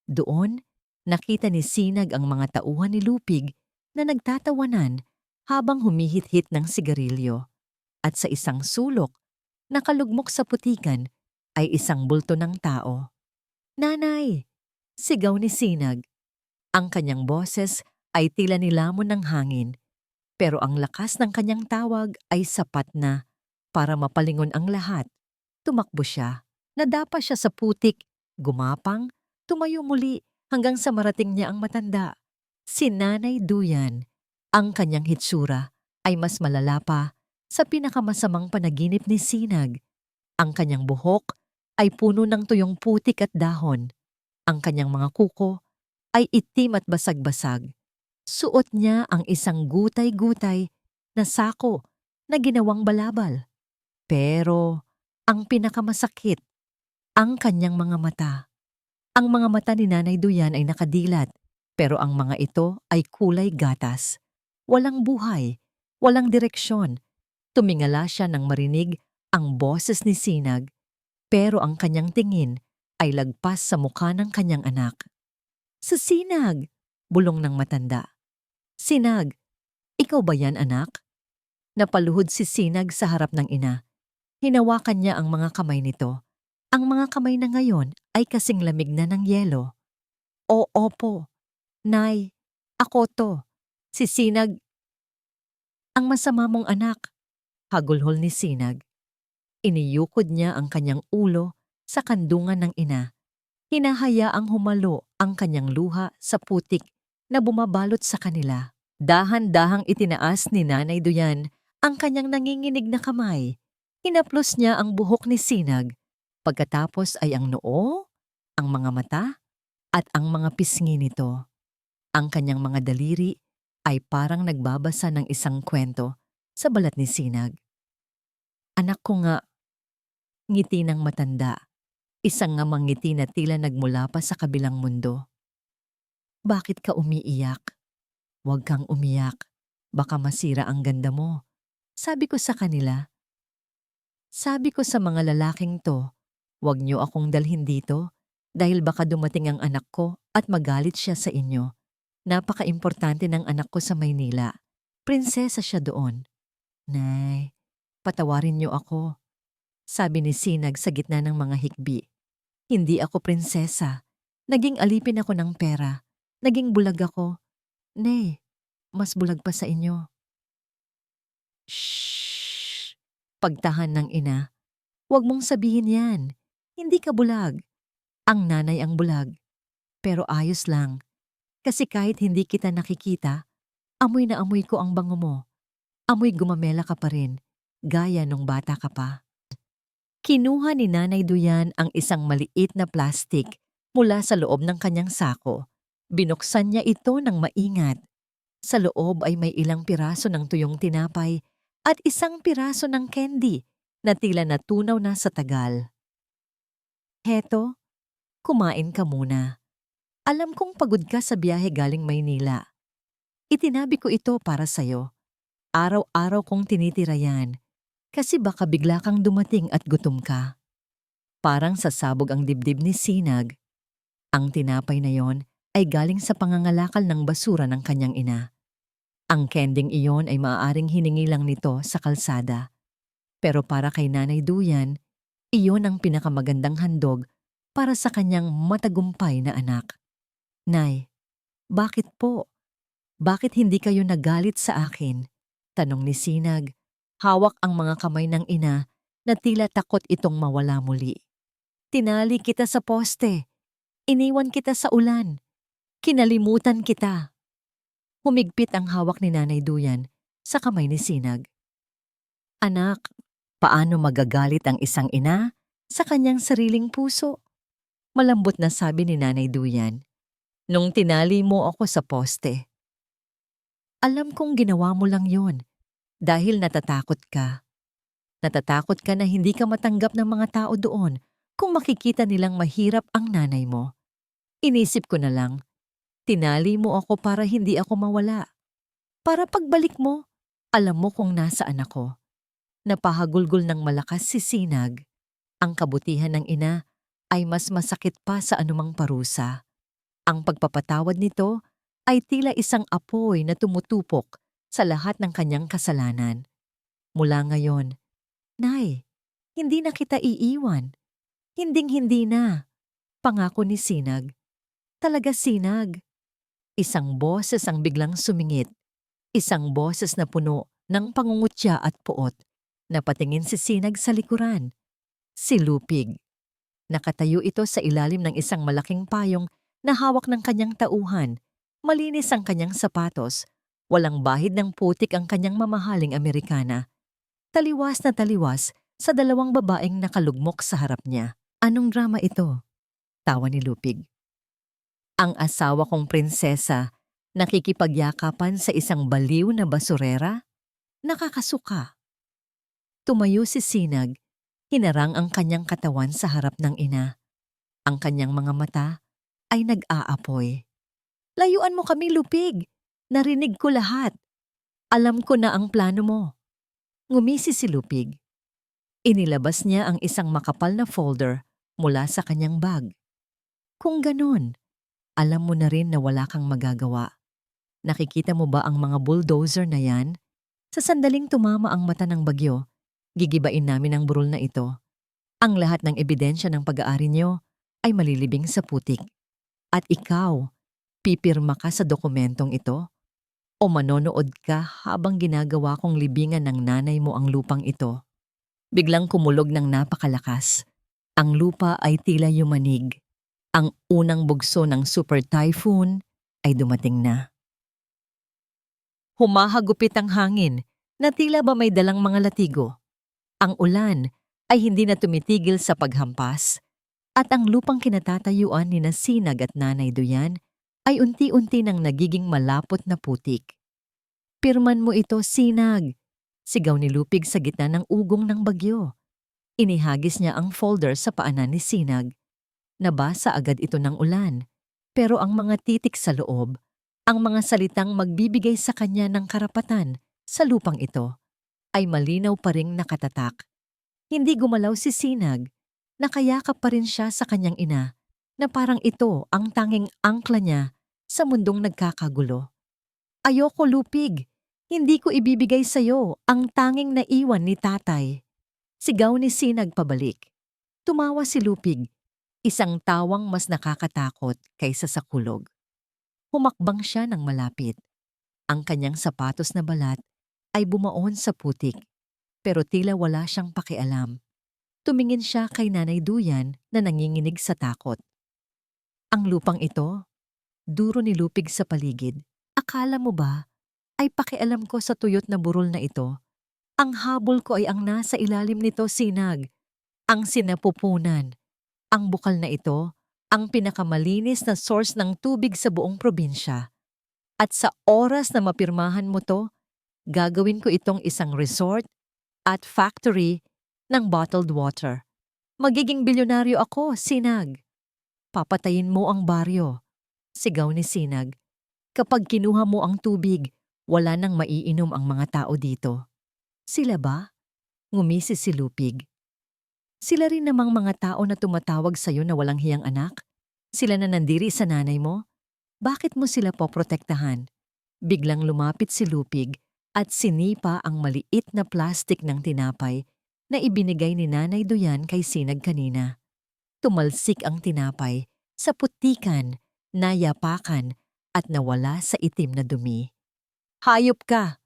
Doon, nakita ni Sinag ang mga tauhan ni Lupig na nagtatawanan habang humihit-hit ng sigarilyo. At sa isang sulok, nakalugmok sa putikan ay isang bulto ng tao. Nanay! Sigaw ni Sinag. Ang kanyang boses ay tila nilamon ng hangin, pero ang lakas ng kanyang tawag ay sapat na para mapalingon ang lahat. Tumakbo siya, nadapa siya sa putik, gumapang, tumayo muli hanggang sa marating niya ang matanda. Si Nanay Duyan. Ang kanyang hitsura ay mas malala pa sa pinakamasamang panaginip ni Sinag. Ang kanyang buhok ay puno ng tuyong putik at dahon. Ang kanyang mga kuko ay itim at basag-basag. Suot niya ang isang gutay-gutay na sako na ginawang balabal. Pero ang pinakamasakit, ang kanyang mga mata. Ang mga mata ni Nanay Duyan ay nakadilat, pero ang mga ito ay kulay gatas. Walang buhay, walang direksyon. Tumingala siya nang marinig ang boses ni Sinag, pero ang kanyang tingin ay lagpas sa mukha ng kanyang anak. Sa Sinag! Bulong ng matanda. Sinag, ikaw ba yan, anak? Napaluhod si Sinag sa harap ng ina. Hinawakan niya ang mga kamay nito. Ang mga kamay na ngayon ay kasing lamig na ng yelo. O opo, Nay, ako to. Si Sinag, ang masama mong anak. Hagulhol ni Sinag. Iniyukod niya ang kanyang ulo sa kandungan ng ina. Hinahayaang humalo ang kanyang luha sa putik na bumabalot sa kanila. Dahan-dahang itinaas ni Nanay Duyan ang kanyang nanginginig na kamay. Hinaplos niya ang buhok ni Sinag. Pagkatapos ay ang noo, ang mga mata, at ang mga pisngi nito. Ang kanyang mga daliri ay parang nagbabasa ng isang kwento sa balat ni Sinag. Anak ko nga, ngiti ng matanda. Isang ngamang ngiti na tila nagmula pa sa kabilang mundo. Bakit ka umiiyak? Huwag kang umiyak. Baka masira ang ganda mo. Sabi ko sa kanila. Sabi ko sa mga lalaking to, huwag niyo akong dalhin dito dahil baka dumating ang anak ko at magalit siya sa inyo. Napaka-importante ng anak ko sa Maynila. Prinsesa siya doon. Nay, patawarin niyo ako. Sabi ni Sinag sa gitna ng mga hikbi. Hindi ako prinsesa. Naging alipin ako ng pera. Naging bulag ako. Nay, mas bulag pa sa inyo. Shhh! Pagtahan ng ina. Huwag mong sabihin yan. Hindi ka bulag. Ang nanay ang bulag. Pero ayos lang. Kasi kahit hindi kita nakikita, amoy na amoy ko ang bango mo. Amoy gumamela ka pa rin, gaya nung bata ka pa. Kinuha ni Nanay Duyan ang isang maliit na plastik mula sa loob ng kanyang sako. Binuksan niya ito ng maingat. Sa loob ay may ilang piraso ng tuyong tinapay at isang piraso ng candy na tila natunaw na sa tagal. Heto, kumain ka muna. Alam kong pagod ka sa biyahe galing Maynila. Itinabi ko ito para sa'yo. Araw-araw kong tinitira yan kasi baka bigla kang dumating at gutom ka. Parang sasabog ang dibdib ni Sinag. Ang tinapay na yon ay galing sa pangangalakal ng basura ng kanyang ina. Ang kending iyon ay maaaring hiningi lang nito sa kalsada. Pero para kay Nanay Duyan, iyon ang pinakamagandang handog para sa kanyang matagumpay na anak. Nay, bakit po? Bakit hindi kayo nagalit sa akin? Tanong ni Sinag. Hawak ang mga kamay ng ina na tila takot itong mawala muli. Tinali kita sa poste. Iniwan kita sa ulan. Kinalimutan kita. Humigpit ang hawak ni Nanay Duyan sa kamay ni Sinag. Anak, paano magagalit ang isang ina sa kanyang sariling puso? Malambot na sabi ni Nanay Duyan. Nung tinali mo ako sa poste. Alam kong ginawa mo lang yon dahil natatakot ka. Natatakot ka na hindi ka matanggap ng mga tao doon kung makikita nilang mahirap ang nanay mo. Inisip ko na lang, tinali mo ako para hindi ako mawala. Para pagbalik mo, alam mo kung nasaan ako. Napahagulgol ng malakas si Sinag. Ang kabutihan ng ina ay mas masakit pa sa anumang parusa. Ang pagpapatawad nito ay tila isang apoy na tumutupok sa lahat ng kanyang kasalanan. Mula ngayon, Nay, hindi na kita iiwan. Hinding-hindi na. Pangako ni Sinag. Talaga Sinag. Isang boses ang biglang sumingit. Isang boses na puno ng pangungutya at puot. Napatingin si Sinag sa likuran. Si Lupig. Nakatayo ito sa ilalim ng isang malaking payong na hawak ng kanyang tauhan. Malinis ang kanyang sapatos. Walang bahid ng putik ang kanyang mamahaling Amerikana. Taliwas na taliwas sa dalawang babaeng nakalugmok sa harap niya. Anong drama ito? Tawa ni Lupig. Ang asawa kong prinsesa nakikipagyakapan sa isang baliw na basurera? Nakakasuka. Tumayo si Sinag, hinarang ang kanyang katawan sa harap ng ina. Ang kanyang mga mata ay nag-aapoy. Layuan mo kami, Lupig. Narinig ko lahat. Alam ko na ang plano mo. Ngumisi si Lupig. Inilabas niya ang isang makapal na folder mula sa kanyang bag. Kung ganun, alam mo na rin na wala kang magagawa. Nakikita mo ba ang mga bulldozer na yan? Sa sandaling tumama ang mata ng bagyo, gigibain namin ang burol na ito. Ang lahat ng ebidensya ng pag-aari niyo ay malilibing sa putik. At ikaw, pipirma ka sa dokumentong ito? O manonood ka habang ginagawa kong libingan ng nanay mo ang lupang ito? Biglang kumulog ng napakalakas. Ang lupa ay tila yumanig. Ang unang bugso ng super typhoon ay dumating na. Humahagupit ang hangin na tila ba may dalang mga latigo. Ang ulan ay hindi na tumitigil sa paghampas at ang lupang kinatatayuan ni Sinag at Nanay Duyan ay unti-unti nang nagiging malapot na putik. Pirman mo ito, Sinag, sigaw ni Lupig sa gitna ng ugong ng bagyo. Inihagis niya ang folder sa paanan ni Sinag. Nabasa agad ito ng ulan, pero ang mga titik sa loob, ang mga salitang magbibigay sa kanya ng karapatan sa lupang ito, ay malinaw pa ring nakatatak. Hindi gumalaw si Sinag, nakayakap pa rin siya sa kanyang ina, na parang ito ang tanging angkla niya sa mundong nagkakagulo. Ayoko, Lupig, hindi ko ibibigay sa'yo ang tanging naiwan ni tatay. Sigaw ni Sinag pabalik. Tumawa si Lupig, isang tawang mas nakakatakot kaysa sa kulog. Humakbang siya ng malapit. Ang kanyang sapatos na balat ay bumaon sa putik, pero tila wala siyang pakialam. Tumingin siya kay Nanay Duyan na nanginginig sa takot. Ang lupang ito, duro ni Lupig sa paligid. Akala mo ba ay pakialam ko sa tuyot na burol na ito? Ang habol ko ay ang nasa ilalim nito, Sinag. Ang sinapupunan. Ang bukal na ito, ang pinakamalinis na source ng tubig sa buong probinsya. At sa oras na mapirmahan mo to, gagawin ko itong isang resort at factory ng bottled water. Magiging bilyonaryo ako, Sinag. Papatayin mo ang baryo, sigaw ni Sinag. Kapag kinuha mo ang tubig, wala nang maiinom ang mga tao dito. Sila ba? Ngumisi si Lupig. Sila rin namang mga tao na tumatawag sa'yo na walang hiyang anak? Sila na nandiri sa nanay mo? Bakit mo sila poprotektahan? Biglang lumapit si Lupig at sinipa ang maliit na plastik ng tinapay na ibinigay ni Nanay Duyan kay Sinag kanina. Tumalsik ang tinapay sa putikan, nayapakan at nawala sa itim na dumi. Hayop ka!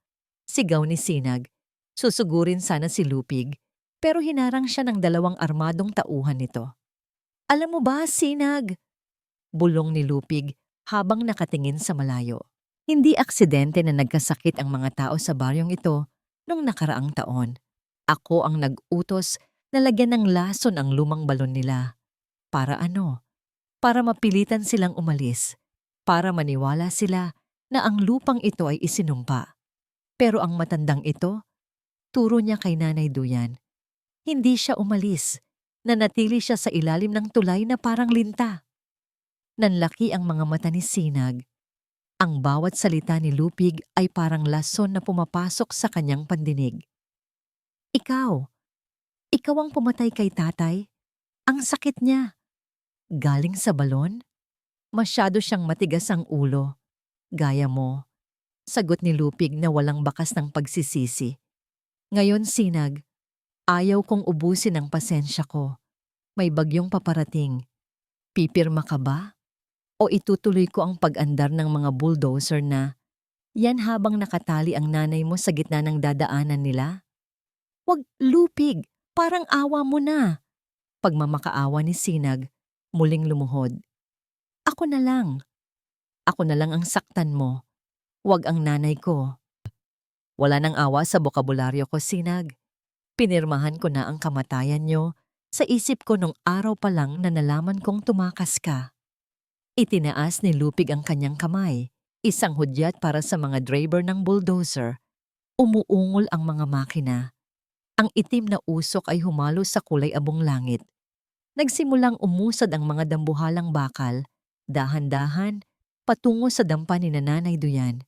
Sigaw ni Sinag. Susugurin sana si Lupig, pero hinarang siya ng 2 armadong tauhan nito. Alam mo ba, Sinag? Bulong ni Lupig habang nakatingin sa malayo. Hindi aksidente na nagkasakit ang mga tao sa baryong ito nung nakaraang taon. Ako ang nag-utos na lagyan ng lason ang lumang balon nila. Para ano? Para mapilitan silang umalis. Para maniwala sila na ang lupang ito ay isinumpa. Pero ang matandang ito, turo niya kay Nanay Duyan. Hindi siya umalis. Nanatili siya sa ilalim ng tulay na parang linta. Nanlaki ang mga mata ni Sinag. Ang bawat salita ni Lupig ay parang lason na pumapasok sa kanyang pandinig. Ikaw ang pumatay kay tatay? Ang sakit niya. Galing sa balon? Masyado siyang matigas ang ulo. Gaya mo. Sagot ni Lupig na walang bakas ng pagsisisi. Ngayon, Sinag, ayaw kong ubusin ang pasensya ko. May bagyong paparating. Pipirma ka ba? O itutuloy ko ang pag-andar ng mga bulldozer na yan habang nakatali ang nanay mo sa gitna ng dadaanan nila? Wag, Lupig, parang awa mo na. Pagmamakaawa ni Sinag, muling lumuhod. Ako na lang. Ako na lang ang saktan mo. Wag ang nanay ko. Wala nang awa sa bokabularyo ko, Sinag. Pinirmahan ko na ang kamatayan niyo sa isip ko nung araw pa lang na nalaman kong tumakas ka. Itinaas ni Lupig ang kanyang kamay, isang hudyat para sa mga driver ng bulldozer. Umuungol ang mga makina. Ang itim na usok ay humalo sa kulay abong langit. Nagsimulang umusad ang mga dambuhalang bakal Dahan-dahan, patungo sa dampa ni Nanay Duyan.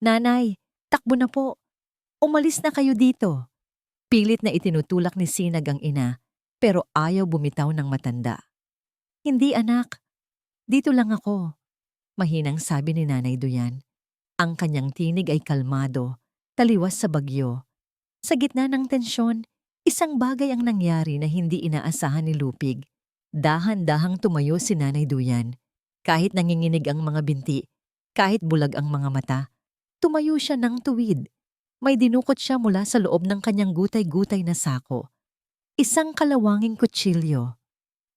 Nanay, takbo na po. Umalis na kayo dito. Pilit na itinutulak ni Sinag ang ina, pero ayaw bumitaw ng matanda. Hindi anak, dito lang ako. Mahinang sabi ni Nanay Duyan. Ang kanyang tinig ay kalmado, taliwas sa bagyo. Sa gitna ng tensyon, isang bagay ang nangyari na hindi inaasahan ni Lupig. Dahan-dahang tumayo si Nanay Duyan. Kahit nanginginig ang mga binti, kahit bulag ang mga mata, tumayo siya ng tuwid. May dinukot siya mula sa loob ng kanyang gutay-gutay na sako. Isang kalawanging kutsilyo.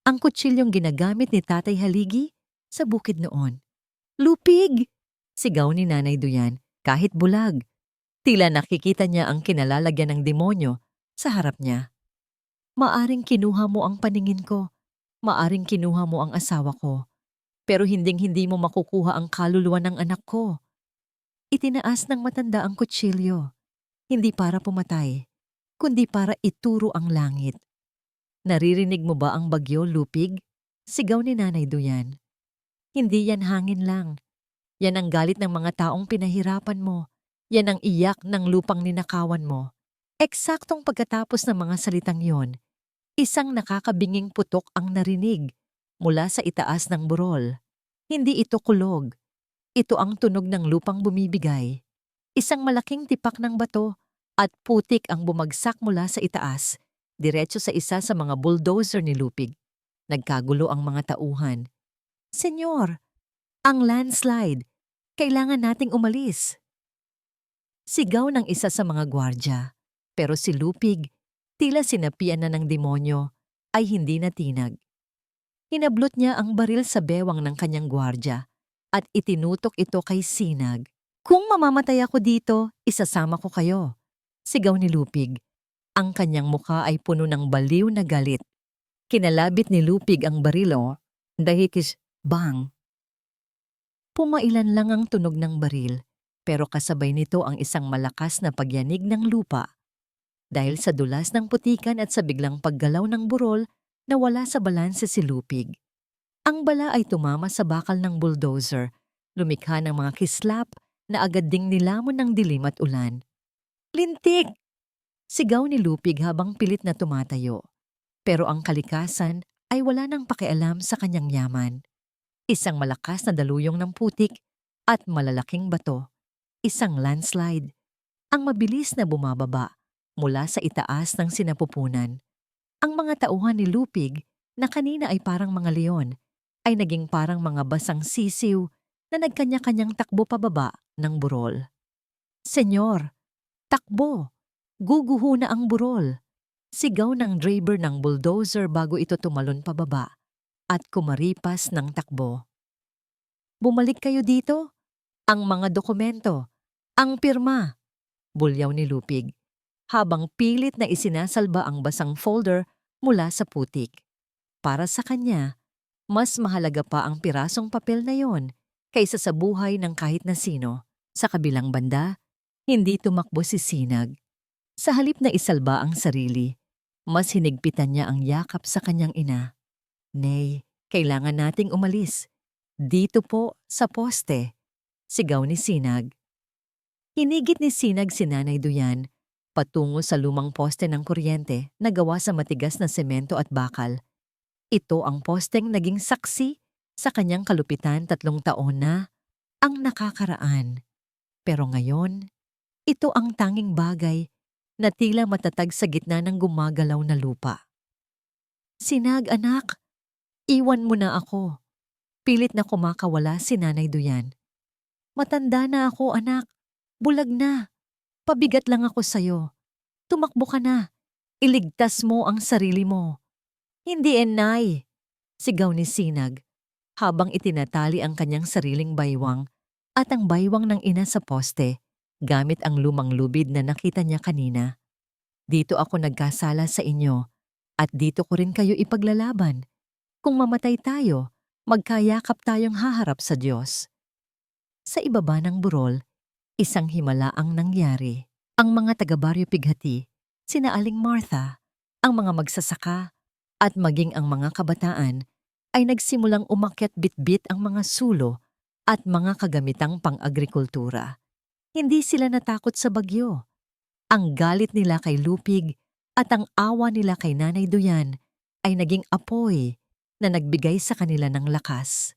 Ang kutsilyong ginagamit ni Tatay Haligi sa bukid noon. Lupig! Sigaw ni Nanay Duyan kahit bulag. Tila nakikita niya ang kinalalagyan ng demonyo sa harap niya. Maaring kinuha mo ang paningin ko. Maaring kinuha mo ang asawa ko. Pero hinding-hindi mo makukuha ang kaluluwa ng anak ko. Itinaas ng matanda ang kutsilyo. Hindi para pumatay, kundi para ituro ang langit. Naririnig mo ba ang bagyo, Lupig? Sigaw ni Nanay Duyan. Hindi yan hangin lang. Yan ang galit ng mga taong pinahirapan mo. Yan ang iyak ng lupang ninakawan mo. Eksaktong pagkatapos ng mga salitang yon, isang nakakabinging putok ang narinig mula sa itaas ng burol. Hindi ito kulog. Ito ang tunog ng lupang bumibigay. Isang malaking tipak ng bato at putik ang bumagsak mula sa itaas, diretso sa isa sa mga bulldozer ni Lupig. Nagkagulo ang mga tauhan. Senyor, ang landslide. Kailangan nating umalis. Sigaw ng isa sa mga gwardya. Pero si Lupig, tila sinapian na ng demonyo, ay hindi natinag. Hinablot niya ang baril sa bewang ng kanyang gwardya at itinutok ito kay Sinag. Kung mamamatay ako dito, isasama ko kayo. Sigaw ni Lupig. Ang kanyang mukha ay puno ng baliw na galit. Kinalabit ni Lupig ang barilo, dahil bang. Pumailan lang ang tunog ng baril, pero kasabay nito ang isang malakas na pagyanig ng lupa. Dahil sa dulas ng putikan at sa biglang paggalaw ng burol, nawala sa balanse si Lupig. Ang bala ay tumama sa bakal ng bulldozer, lumikha ng mga kislap na agad ding nilamon ng dilim at ulan. Lintik! Sigaw ni Lupig habang pilit na tumatayo. Pero ang kalikasan ay wala nang pakialam sa kanyang yaman. Isang malakas na daluyong ng putik at malalaking bato. Isang landslide. Ang mabilis na bumababa mula sa itaas ng sinapupunan. Ang mga tauhan ni Lupig na kanina ay parang mga leon ay naging parang mga basang sisiw na nagkanya-kanyang takbo pababa ng burol. Senyor, takbo! Guguho na ang burol! Sigaw ng driver ng bulldozer bago ito tumalon pababa at kumaripas ng takbo. Bumalik kayo dito? Ang mga dokumento, ang pirma! Bulyaw ni Lupig, habang pilit na isinasalba ang basang folder mula sa putik. Para sa kanya, mas mahalaga pa ang pirasong papel na yon kaysa sa buhay ng kahit na sino. Sa kabilang banda, hindi tumakbo si Sinag. Sa halip na isalba ang sarili, mas hinigpitan niya ang yakap sa kanyang ina. Nay, kailangan nating umalis. Dito po, sa poste. Sigaw ni Sinag. Hinigit ni Sinag si Nanay Duyan patungo sa lumang poste ng kuryente na gawa sa matigas na semento at bakal. Ito ang posteng naging saksi sa kanyang kalupitan 3 taon na ang nakakaraan. Pero ngayon, ito ang tanging bagay na tila matatag sa gitna ng gumagalaw na lupa. Sinag, anak, iwan mo na ako. Pilit na kumakawala si Nanay Duyan. Matanda na ako, anak. Bulag na. Pabigat lang ako sa'yo. Tumakbo ka na. Iligtas mo ang sarili mo. Hindi, Nay. Sigaw ni Sinag habang itinatali ang kanyang sariling baywang at ang baywang ng ina sa poste gamit ang lumang lubid na nakita niya kanina. Dito ako nagkasala sa inyo at dito ko rin kayo ipaglalaban. Kung mamatay tayo, magkayakap tayong haharap sa Diyos. Sa ibaba ng burol, isang himala ang nangyari. Ang mga taga-Baryo Pighati, sina Aling Martha, ang mga magsasaka, at maging ang mga kabataan ay nagsimulang umakyat bitbit ang mga sulo at mga kagamitang pang-agrikultura. Hindi sila natakot sa bagyo. Ang galit nila kay Lupig at ang awa nila kay Nanay Duyan ay naging apoy na nagbigay sa kanila ng lakas.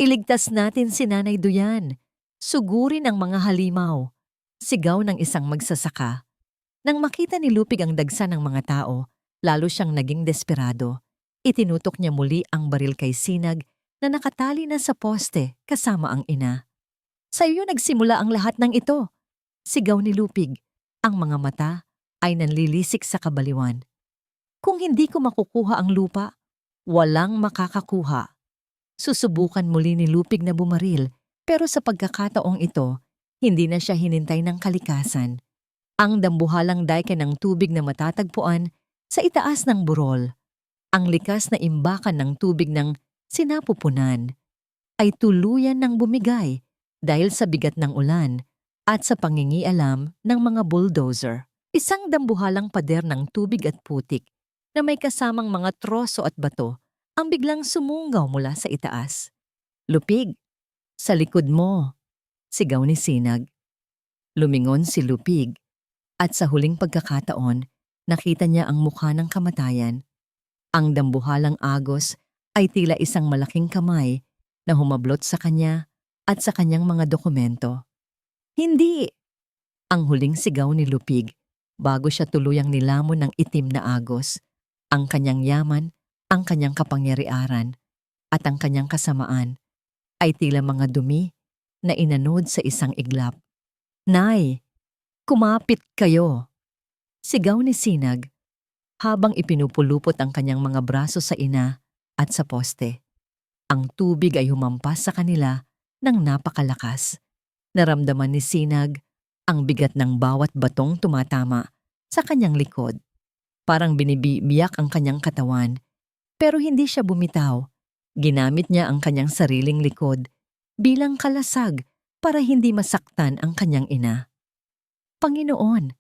Iligtas natin si Nanay Duyan. Sugurin ang mga halimaw. Sigaw ng isang magsasaka. Nang makita ni Lupig ang dagsa ng mga tao, lalo siyang naging desperado. Itinutok niya muli ang baril kay Sinag na nakatali na sa poste kasama ang ina. Sa iyo nagsimula ang lahat ng ito. Sigaw ni Lupig. Ang mga mata ay nanlilisik sa kabaliwan. Kung hindi ko makukuha ang lupa, walang makakakuha. Susubukan muli ni Lupig na bumaril, pero sa pagkakataong ito, hindi na siya hinintay ng kalikasan. Ang dambuhalang dike ng tubig na matatagpuan sa itaas ng burol. Ang likas na imbakan ng tubig ng sinapupunan ay tuluyan ng bumigay dahil sa bigat ng ulan at sa pangingialam ng mga bulldozer. Isang dambuhalang pader ng tubig at putik na may kasamang mga troso at bato ang biglang sumungaw mula sa itaas. Lupig, sa likod mo, sigaw ni Sinag. Lumingon si Lupig at sa huling pagkakataon, nakita niya ang mukha ng kamatayan. Ang dambuhalang agos ay tila isang malaking kamay na humablot sa kanya at sa kanyang mga dokumento. Hindi! Ang huling sigaw ni Lupig bago siya tuluyang nilamon ng itim na agos. Ang kanyang yaman, ang kanyang kapangyarihan, at ang kanyang kasamaan ay tila mga dumi na inanod sa isang iglap. Nay, kumapit kayo! Sigaw ni Sinag habang ipinupulupot ang kanyang mga braso sa ina at sa poste. Ang tubig ay humampas sa kanila ng napakalakas. Naramdaman ni Sinag ang bigat ng bawat batong tumatama sa kanyang likod. Parang binibiyak ang kanyang katawan, pero hindi siya bumitaw. Ginamit niya ang kanyang sariling likod bilang kalasag para hindi masaktan ang kanyang ina. Panginoon,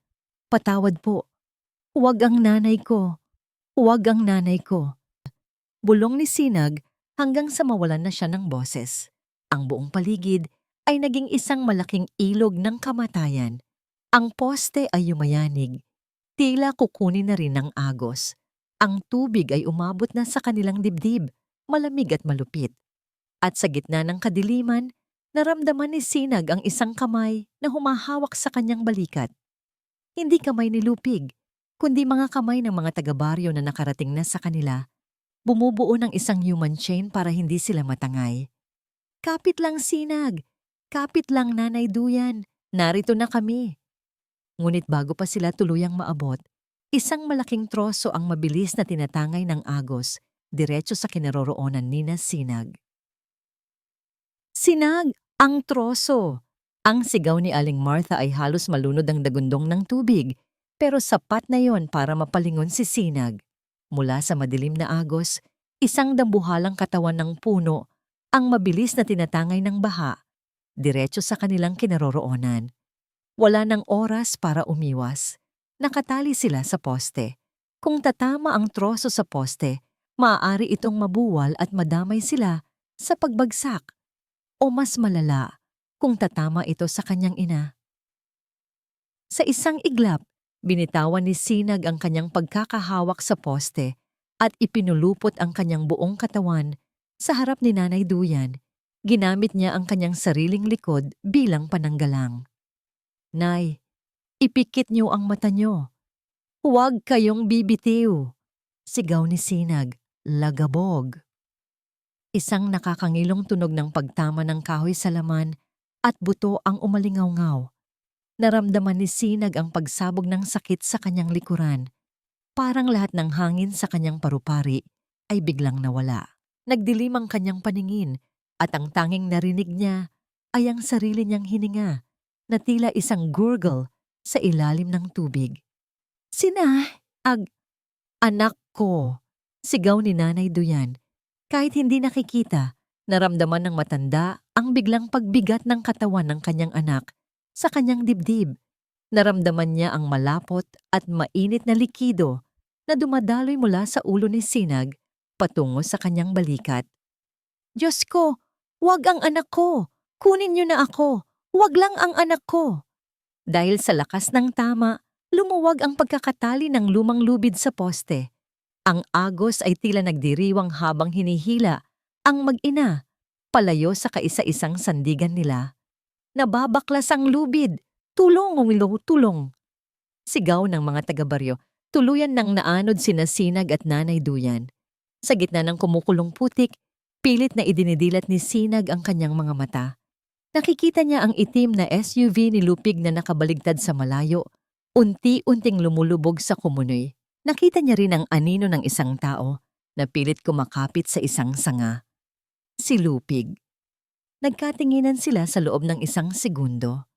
patawad po. Huwag ang nanay ko. Huwag ang nanay ko. Bulong ni Sinag hanggang sa mawalan na siya ng boses. Ang buong paligid ay naging isang malaking ilog ng kamatayan. Ang poste ay yumayanig. Tila kukunin na rin ng agos. Ang tubig ay umabot na sa kanilang dibdib, malamig at malupit. At sa gitna ng kadiliman, naramdaman ni Sinag ang isang kamay na humahawak sa kanyang balikat. Hindi kamay ni Lupig, kundi mga kamay ng mga taga-baryo na nakarating na sa kanila. Bumubuo ng isang human chain para hindi sila matangay. Kapit lang Sinag, kapit lang Nanay Duyan, narito na kami. Ngunit bago pa sila tuluyang maabot, isang malaking troso ang mabilis na tinatangay ng agos, diretso sa kinaroroonan ni na Sinag. Sinag, ang troso! Ang sigaw ni Aling Martha ay halos malunod ang dagundong ng tubig, pero sapat na yon para mapalingon si Sinag. Mula sa madilim na agos, isang dambuhalang katawan ng puno ang mabilis na tinatangay ng baha, diretso sa kanilang kinaroroonan. Wala nang oras para umiwas. Nakatali sila sa poste. Kung tatama ang troso sa poste, maaari itong mabuwal at madamay sila sa pagbagsak. O mas malala, kung tatama ito sa kanyang ina. Sa isang iglap, binitawan ni Sinag ang kanyang pagkakahawak sa poste at ipinulupot ang kanyang buong katawan sa harap ni Nanay Duyan. Ginamit niya ang kanyang sariling likod bilang pananggalang. Nay, ipikit niyo ang mata niyo. Huwag kayong bibitiw. Sigaw ni Sinag, lagabog. Isang nakakangilong tunog ng pagtama ng kahoy sa laman at buto ang umalingaw-ngaw. Naramdaman ni Sinag ang pagsabog ng sakit sa kanyang likuran. Parang lahat ng hangin sa kanyang parupari ay biglang nawala. Nagdilim ang kanyang paningin at ang tanging narinig niya ay ang sarili niyang hininga na tila isang gurgle sa ilalim ng tubig. Anak ko, sigaw ni Nanay Duyan. Kahit hindi nakikita, naramdaman ng matanda ang biglang pagbigat ng katawan ng kanyang anak sa kanyang dibdib. Naramdaman niya ang malapot at mainit na likido na dumadaloy mula sa ulo ni Sinag patungo sa kanyang balikat. Diyos ko, wag ang anak ko! Kunin niyo na ako! Wag lang ang anak ko! Dahil sa lakas ng tama, lumuwag ang pagkakatali ng lumang lubid sa poste. Ang agos ay tila nagdiriwang habang hinihila ang mag-ina, palayo sa kaisa-isang sandigan nila. Nababaklas ang lubid! Tulong, Willow, tulong! Sigaw ng mga taga-baryo, tuluyan ng naanod sina Sinag at Nanay Duyan. Sa gitna ng kumukulong putik, pilit na idinidilat ni Sinag ang kanyang mga mata. Nakikita niya ang itim na SUV ni Lupig na nakabaligtad sa malayo, unti-unting lumulubog sa kumunoy. Nakita niya rin ang anino ng isang tao na pilit kumakapit sa isang sanga. Si Lupig. Nagkatinginan sila sa loob ng isang segundo.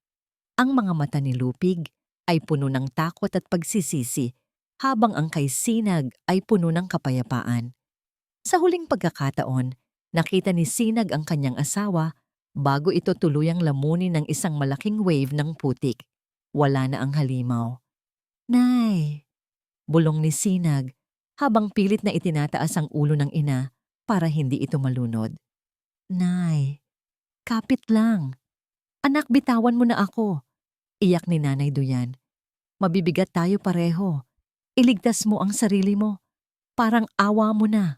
Ang mga mata ni Lupig ay puno ng takot at pagsisisi, habang ang kay Sinag ay puno ng kapayapaan. Sa huling pagkakataon, nakita ni Sinag ang kanyang asawa bago ito tuluyang lamunin ng isang malaking wave ng putik. Wala na ang halimaw. Nay! Bulong ni Sinag habang pilit na itinataas ang ulo ng ina para hindi ito malunod. Nay! Kapit lang! Anak, bitawan mo na ako! Iyak ni Nanay Duyan. Mabibigat tayo pareho. Iligtas mo ang sarili mo. Parang awa mo na.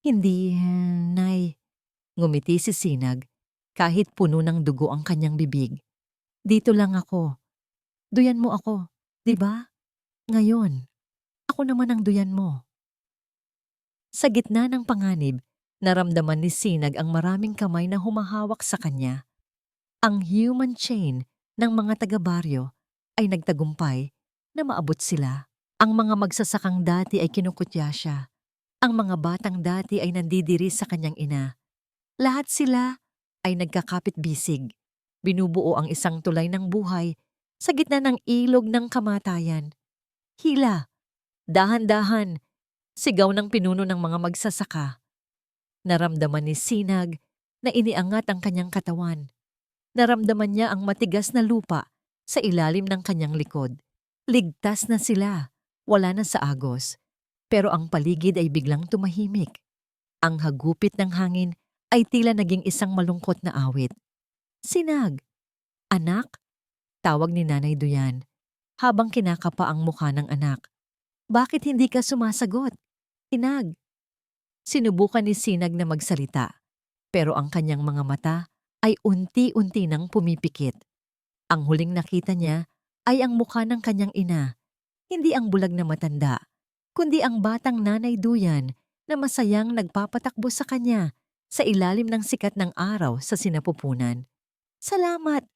Hindi, Nay. Ngumiti si Sinag kahit puno ng dugo ang kanyang bibig. Dito lang ako. Duyan mo ako, di ba? Ngayon, ako naman ang duyan mo. Sa gitna ng panganib, naramdaman ni Sinag ang maraming kamay na humahawak sa kanya. Ang human chain ng mga taga-baryo ay nagtagumpay na maabot sila. Ang mga magsasakang dati ay kinukutya siya. Ang mga batang dati ay nandidiri sa kanyang ina. Lahat sila ay nagkakapit-bisig. Binubuo ang isang tulay ng buhay sa gitna ng ilog ng kamatayan. Hila, dahan-dahan, sigaw ng pinuno ng mga magsasaka. Naramdaman ni Sinag na iniangat ang kanyang katawan. Naramdaman niya ang matigas na lupa sa ilalim ng kanyang likod. Ligtas na sila, wala na sa agos. Pero ang paligid ay biglang tumahimik. Ang hagupit ng hangin ay tila naging isang malungkot na awit. Sinag! Anak? Tawag ni Nanay Duyan habang kinakapa ang mukha ng anak. Bakit hindi ka sumasagot? Sinag! Sinubukan ni Sinag na magsalita, pero ang kanyang mga mata ay unti-unti nang pumipikit. Ang huling nakita niya ay ang mukha ng kanyang ina, hindi ang bulag na matanda, kundi ang batang Nanay Duyan na masayang nagpapatakbo sa kanya sa ilalim ng sikat ng araw sa sinapupunan. Salamat,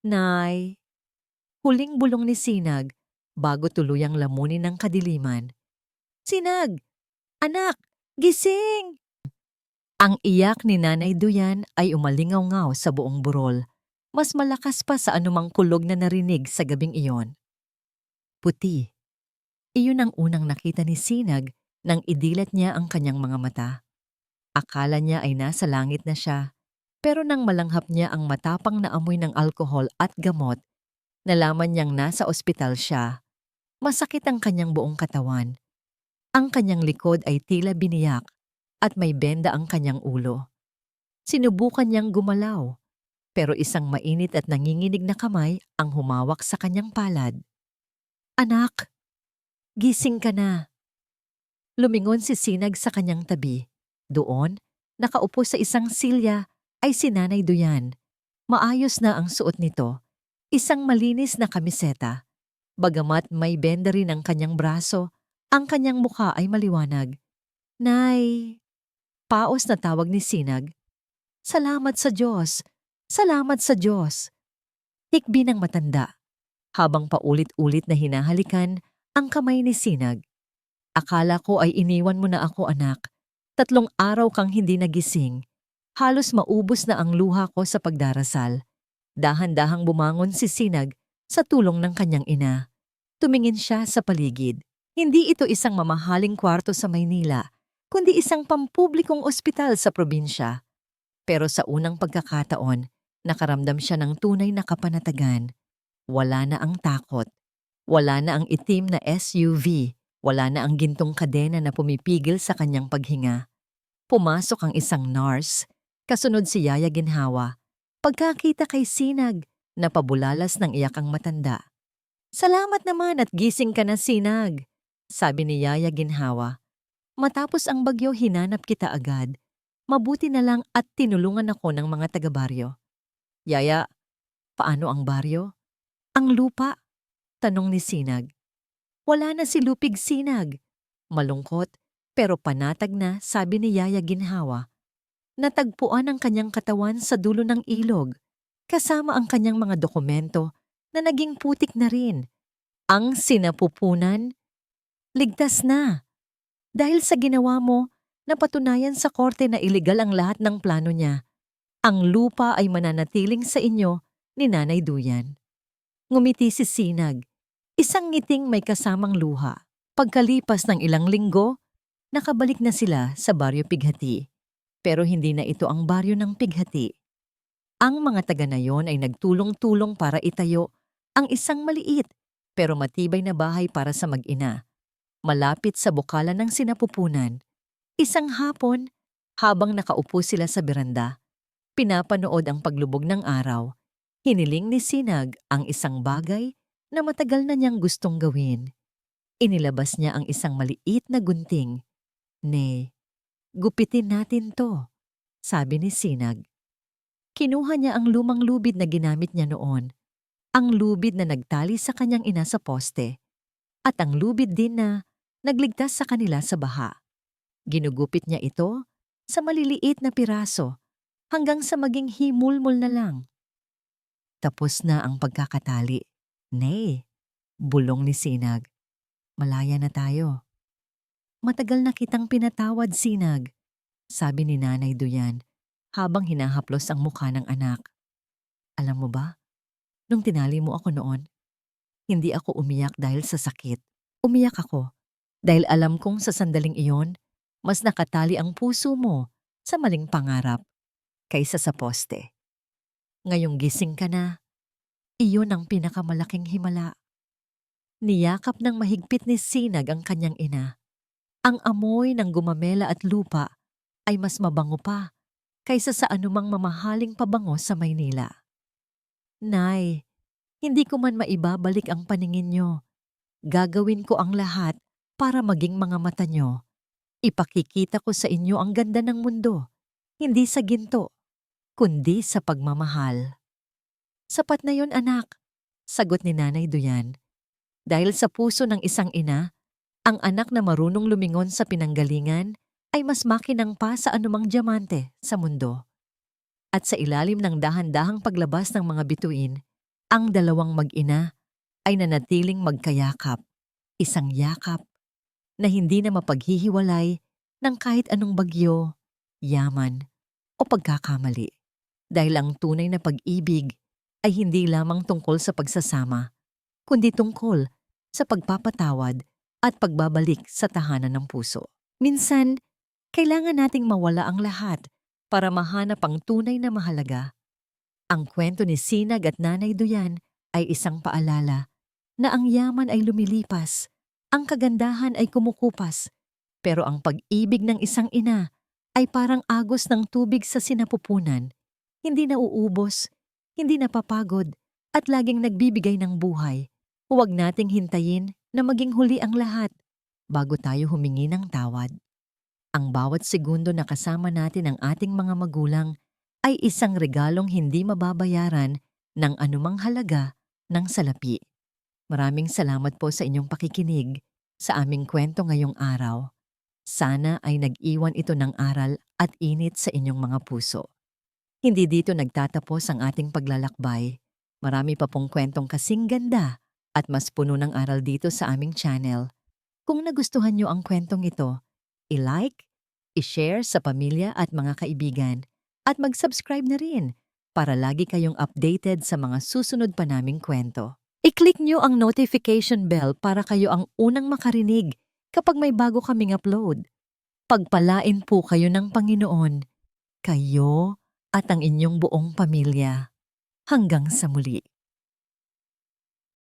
Nay! Huling bulong ni Sinag bago tuluyang lamunin ng kadiliman. Sinag! Anak! Gising! Ang iyak ni Nanay Duyan ay umalingaw-ngaw sa buong burol. Mas malakas pa sa anumang kulog na narinig sa gabing iyon. Puti. Iyon ang unang nakita ni Sinag nang idilat niya ang kanyang mga mata. Akala niya ay nasa langit na siya, pero nang malanghap niya ang matapang na amoy ng alkohol at gamot, nalaman niyang nasa ospital siya. Masakit ang kanyang buong katawan. Ang kanyang likod ay tila biniyak at may benda ang kanyang ulo. Sinubukan niyang gumalaw, pero isang mainit at nanginginig na kamay ang humawak sa kanyang palad. Anak, gising ka na. Lumingon si Sinag sa kanyang tabi. Doon, nakaupo sa isang silya ay si Nanay Duyan. Maayos na ang suot nito, isang malinis na kamiseta. Bagamat may benda rin ang kanyang braso, ang kanyang mukha ay maliwanag. Nay! Paos na tawag ni Sinag. Salamat sa Diyos! Salamat sa Diyos! Hikbi ng matanda, habang paulit-ulit na hinahalikan ang kamay ni Sinag. Akala ko ay iniwan mo na ako, anak. 3 araw kang hindi nagising. Halos maubos na ang luha ko sa pagdarasal. Dahan-dahang bumangon si Sinag sa tulong ng kanyang ina. Tumingin siya sa paligid. Hindi ito isang mamahaling kwarto sa Maynila, kundi isang pampublikong ospital sa probinsya. Pero sa unang pagkakataon, nakaramdam siya ng tunay na kapanatagan. Wala na ang takot. Wala na ang itim na SUV. Wala na ang gintong kadena na pumipigil sa kanyang paghinga. Pumasok ang isang nurse, kasunod si Yaya Ginhawa. Pagkakita kay Sinag, napabulalas ng iyak ang matanda. "Salamat naman at gising ka na, Sinag," sabi ni Yaya Ginhawa. "Matapos ang bagyo, hinanap kita agad. Mabuti na lang at tinulungan ako ng mga taga-baryo." "Yaya, paano ang baryo?" "Ang lupa," tanong ni Sinag. "Wala na si Lupig, Sinag." Malungkot pero panatag na sabi ni Yaya Ginhawa. Natagpuan ang kanyang katawan sa dulo ng ilog, kasama ang kanyang mga dokumento na naging putik na rin. Ang sinapupunan, ligtas na. Dahil sa ginawa mo, napatunayan sa korte na iligal ang lahat ng plano niya. Ang lupa ay mananatiling sa inyo ni Nanay Duyan. Ngumiti si Sinag, isang ngiting may kasamang luha. Pagkalipas ng ilang linggo, nakabalik na sila sa Baryo Pighati. Pero hindi na ito ang baryo ng Pighati. Ang mga taga na yon ay nagtulong-tulong para itayo ang isang maliit pero matibay na bahay para sa mag-ina. Malapit sa bukala ng sinapupunan, isang hapon, habang nakaupo sila sa beranda, pinapanood ang paglubog ng araw, hiniling ni Sinag ang isang bagay na matagal na niyang gustong gawin. Inilabas niya ang isang maliit na gunting. "Nay, gupitin natin to," sabi ni Sinag. Kinuha niya ang lumang lubid na ginamit niya noon, ang lubid na nagtali sa kanyang ina sa poste, at ang lubid din na nagligtas sa kanila sa baha. Ginugupit niya ito sa maliliit na piraso hanggang sa maging himulmol na lang. Tapos na ang pagkakatali. "Nay," bulong ni Sinag, "malaya na tayo." "Matagal na kitang pinatawad, Sinag," sabi ni Nanay Duyan habang hinahaplos ang mukha ng anak. "Alam mo ba, nung tinali mo ako noon, hindi ako umiyak dahil sa sakit. Umiyak ako dahil alam kong sa sandaling iyon, mas nakatali ang puso mo sa maling pangarap kaysa sa poste. Ngayong gising ka na, iyon ang pinakamalaking himala." Niyakap ng mahigpit ni Sinag ang kanyang ina. Ang amoy ng gumamela at lupa ay mas mabango pa kaysa sa anumang mamahaling pabango sa Maynila. "Nay, hindi ko man maibabalik ang paningin niyo. Gagawin ko ang lahat para maging mga mata niyo. Ipakikita ko sa inyo ang ganda ng mundo, hindi sa ginto, kundi sa pagmamahal." "Sapat na yon, anak," sagot ni Nanay Duyan. Dahil sa puso ng isang ina, ang anak na marunong lumingon sa pinanggalingan ay mas makinang pa sa anumang diamante sa mundo. At sa ilalim ng dahan-dahang paglabas ng mga bituin, ang dalawang mag-ina ay nanatiling magkayakap, isang yakap na hindi na mapaghihiwalay ng kahit anong bagyo, yaman o pagkakamali. Dahil ang tunay na pag-ibig ay hindi lamang tungkol sa pagsasama, kundi tungkol sa pagpapatawad at pagbabalik sa tahanan ng puso. Minsan, kailangan nating mawala ang lahat para mahanap ang tunay na mahalaga. Ang kwento ni Sinag at Nanay Duyan ay isang paalala na ang yaman ay lumilipas, ang kagandahan ay kumukupas, pero ang pag-ibig ng isang ina ay parang agos ng tubig sa sinapupunan, hindi nauubos, hindi napapagod, at laging nagbibigay ng buhay. Huwag nating hintayin na maging huli ang lahat bago tayo humingi ng tawad. Ang bawat segundo na kasama natin ang ating mga magulang ay isang regalong hindi mababayaran ng anumang halaga ng salapi. Maraming salamat po sa inyong pakikinig sa aming kwento ngayong araw. Sana ay nag-iwan ito ng aral at init sa inyong mga puso. Hindi dito nagtatapos ang ating paglalakbay. Marami pa pong kwentong kasing ganda at mas puno ng aral dito sa aming channel. Kung nagustuhan nyo ang kwentong ito, i-like, i-share sa pamilya at mga kaibigan, at mag-subscribe na rin para lagi kayong updated sa mga susunod pa naming kwento. I-click nyo ang notification bell para kayo ang unang makarinig kapag may bago kaming upload. Pagpalain po kayo ng Panginoon, kayo at ang inyong buong pamilya. Hanggang sa muli.